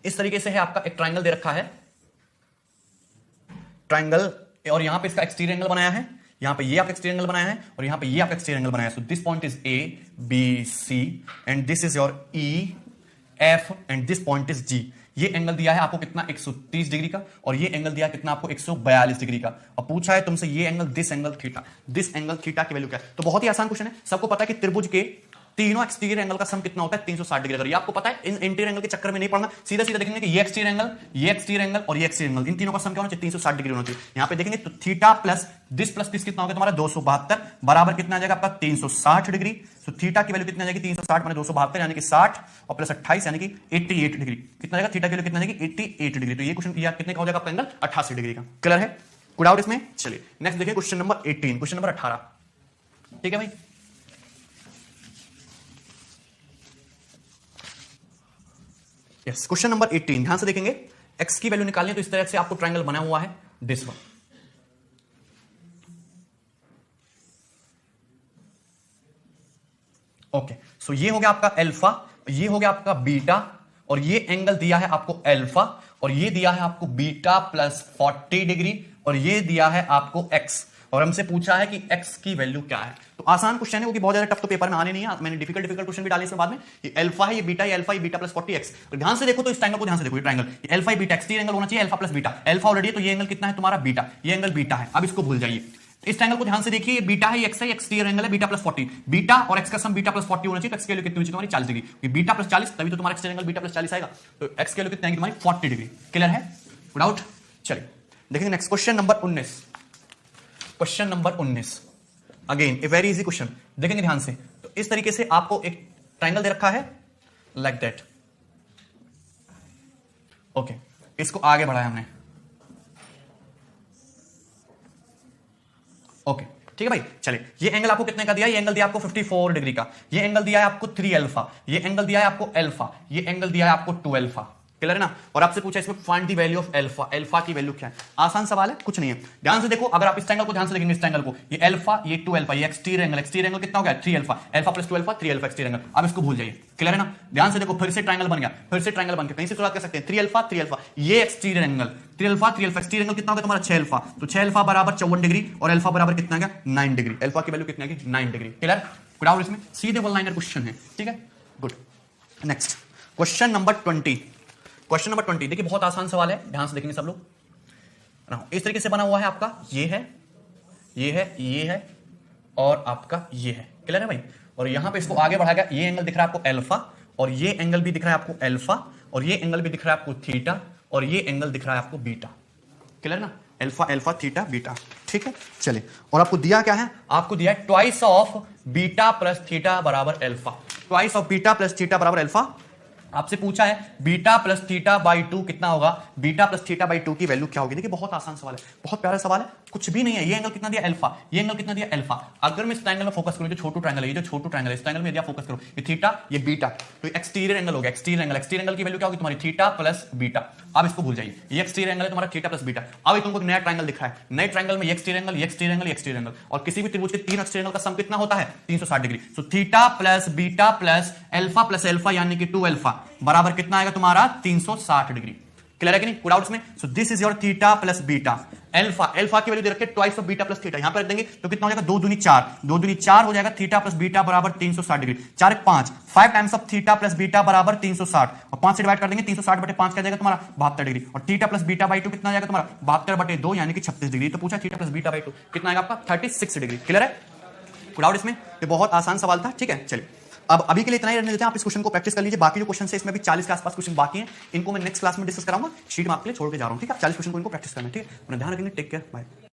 इस तरीके से है, आपका एक ट्राइंगल दे रखा है, ट्राइंगल, और यहां पे इसका एक्सटीरियर एंगल बनाया है, यहां पे ये आपका एक्सटीरियर एंगल बनाया है, और यहां पे ये आपका एक्सटीरियर एंगल बनाया है। So this point is A B C and this is your E F and this point is G. ये एंगल दिया है आपको कितना? 130 डिग्री का, और ये एंगल दिया है कितना आपको? 142 डिग्री का। और पूछा है तुमसे ये angle, this angle theta, this angle theta की वैल्यू क्या है? तो बहुत ही आसान क्वेश्चन है। सबको पता है कि त्रिभुज के तीनों एक्सटीरियर एंगल का सम कितना होता है? 360 डिग्री। अगर ये आपको पता है, इन इंटीरियर एंगल के चक्कर में नहीं पड़ना, सीधा सीधा देखेंगे कि ये एक्सटीरियर एंगल, ये एक्सटीरियर एंगल और ये एक्सटीरियर एंगल, इन तीनों का सम क्या होना चाहिए? 360 डिग्री होना चाहिए। यहां पे देखेंगे तो थीटा प्लस दिस कितना होगा तुम्हारा? 272 बराबर कितना आ जाएगा आपका? 360 डिग्री। तो थीटा की वैल्यू कितना आ जाएगी? 360 माइनस 272 यानी कि 60 और प्लस 28 यानी कि 88 डिग्री। कितना आ जाएगा? थीटा की वैल्यू कितना आ जाएगी? 88 डिग्री। तो ये क्वेश्चन कितने का हो जाएगा आपका एंगल? 88 डिग्री का। क्लियर है? कोई डाउट इसमें? चलिए नेक्स्ट देखिए क्वेश्चन नंबर 18, क्वेश्चन नंबर 18। ठीक है भाई, यस, क्वेश्चन नंबर 18 ध्यान से देखेंगे। x की वैल्यू निकालनी है, तो इस तरह से आपको ट्रायंगल बना हुआ है, दिस वन। ओके, सो ये हो गया आपका अल्फा, ये हो गया आपका बीटा, और ये एंगल दिया है आपको अल्फा, और ये दिया है आपको बीटा प्लस 40 डिग्री, और ये दिया है आपको x, और हमसे पूछा है कि x की वैल्यू क्या है। तो आसान क्वेश्चन है, क्योंकि बहुत ज्यादा टफ तो पेपर में आने नहीं है, मैंने डिफिकल्ट क्वेश्चन भी डाले इसमें बाद में। ये अल्फा है, ये बीटा, ये अल्फा, ये बीटा प्लस 40x। तो ध्यान से देखो, तो इस ट्रायंगल को ध्यान से देखो, ये ट्रायंगल, ये अल्फा बीटा एक्सटीरियर एंगल होना चाहिए alpha plus beta. Alpha already है, तो ये एंगल कितना है तुम्हारा? बीटा, ये एंगल बीटा है, अब इसको भूल जाइए। इस ट्रायंगल को ध्यान से देखिए, ये बीटा है, ये एक्स है, एक्सटीरियर एंगल है बीटा प्लस 40। बीटा और एक्स का सम बीटा प्लस 40 होना चाहिए, तो एक्स की वैल्यू कितनी होनी चाहिए तुम्हारी? 40 डिग्री, क्योंकि बीटा प्लस 40 तभी तो तुम्हारा एक्सटीरियर एंगल बीटा प्लस 40 आएगा। तो एक्स की वैल्यू कितनी आएगी तुम्हारी? 40 डिग्री। क्लियर है? डाउट? चलिए देखेंगे next question number 19। Question number 19 again a very easy question, देखेंगे ध्यान से। तो इस तरीके से आपको एक ट्रायंगल दे रखा है लाइक दैट। ओके, इसको आगे बढ़ाया हमने। ओके, ठीक है भाई, चलिए ये एंगल आपको कितने का दिया? ये एंगल दिया आपको 54 डिग्री का, ये एंगल दिया है आपको 3 अल्फा, ये एंगल दिया है आपको अल्फा, ये एंगल दिया है आपको 2 अल्फा। क्लियर है ना? और आपसे पूछा इसमें find the value of alpha, alpha की वैल्यू क्या है? आसान सवाल है, कुछ नहीं है। ध्यान से देखो, अगर आप इस ट्रायंगल को ध्यान से देखेंगे, इस ट्रायंगल को, ये अल्फा, ये 2 अल्फा, ये एक्सटीरियर एंगल, एक्सटीरियर एंगल कितना हो गया? 3 alpha, alpha plus 2 alpha, 3 alpha exterior angle. अब इसको भूल जाइए। क्लियर है ना? ध्यान से देखो, फिर से ट्रायंगल बन गया, फिर से ट्रायंगल बन गया। कहीं से शुरुआत कर सकते हैं, 3 अल्फा 3 अल्फा, ये exterior angle 3 alpha 3 alpha, exterior angle कितना होगा तुम्हारा? 6 अल्फा, तो 6 अल्फा बराबर 54 डिग्री, और अल्फा बराबर कितना आ गया? 9 डिग्री। अल्फा की वैल्यू कितनी आ गई? 9 डिग्री। क्लियर? कोई डाउट इसमें? सीधे वन लाइनर क्वेश्चन है। ठीक है, good. Next question number 20। Question number 20 देखिए, बहुत आसान सवाल है, ध्यान से देखेंगे सब लोग। इस तरीके से बना हुआ है आपका, ये है, ये है, ये है, और आपका ये है। क्लियर है भाई? और यहां पे इसको आगे बढ़ा गया, ये एंगल दिख रहा है आपको अल्फा, और ये एंगल भी दिख रहा है आपको अल्फा, और ये एंगल भी दिख रहा है आपको थीटा, और ये एंगल दिख रहा है आपको बीटा। क्लियर ना? Alpha alpha theta beta. ठीक है, चलिए, और आपको दिया क्या है? आपको दिया है twice of beta plus theta बराबर alpha, twice of beta plus theta बराबर अल्फा। आपसे पूछा है बीटा प्लस थीटा बाई 2 कितना होगा? बीटा प्लस थीटा बाई 2 की वैल्यू क्या होगी? देखिए बहुत आसान सवाल है, बहुत प्यारा सवाल है, कुछ भी नहीं है। ये एंगल कितना दिया? अल्फा, ये एंगल कितना दिया? अल्फा। अगर मैं इस ट्रायंगल में फोकस करूं, जो छोटू ट्रायंगल है, ये जो छोटू ट्रायंगल है, इस ट्रायंगल में यदि फोकस करूं, ये थीटा, ये बीटा, तो एक्सटीरियर एंगल हो गया, एक्सटीरियर एंगल, एक्सटीरियर एंगल की वैल्यू क्या होगी तुम्हारी? Theta plus beta. अब इसको भूल जाइए, ये एक्सटीरियर एंगल है तुम्हारा, थीटा प्लस बीटा। अब तुमको नया ट्रायंगल दिख रहा है, नए ट्रायंगल में ये एक्सटीरियर एंगल, ये एक्सटीरियर एंगल, ये एक्सटीरियर एंगल, और किसी भी त्रिभुज के 3 एक्सटीरियर एंगल का सम कितना होता है? 360 degree. So theta plus beta plus alpha यानी कि 2 अल्फा बराबर कितना आएगा तुम्हारा? 360 डिग्री। क्लियर है कि नहीं? कोई डाउट्स में? सो this is your theta plus beta, alpha की वैल्यू दे रखे twice of beta plus theta, यहां पर रख देंगे तो कितना हो जाएगा 2 दूनी 4, 2 दूनी 4 हो जाएगा, थीटा प्लस बीटा बराबर 360 degree, 4 1 5, 5 times of theta plus beta बराबर 360 और 5 से डिवाइड कर देंगे, 360 बटे 5 क्या जाएगा तुम्हारा 72 डिग्री और थीटा प्लस बीटा बाई 2 कितना जाएगा तुम्हारा 72 बटे 2 यानी कि 36 डिग्री। तो पूछा थीटा प्लस बीटा बाई 2 कितना आएगा आपका 36 डिग्री। क्लियर है? कोई डाउट इसमें? ये बहुत आसान सवाल था। ठीक है, चलिए अब अभी के लिए इतना ही रहने देते हैं, आप इस क्वेश्चन को प्रैक्टिस कर लीजिए। बाकी जो क्वेश्चन है इसमें भी 40 के आसपास क्वेश्चन बाकी हैं, इनको मैं नेक्स्ट क्लास में डिस्कस कराऊंगा, शीट में आपके लिए छोड़ के जा रहा हूं। ठीक है, 40 क्वेश्चन को इनको प्रैक्टिस करना है। ठीक है, अपना ध्यान रखेंगे, टेक केयर, बाय।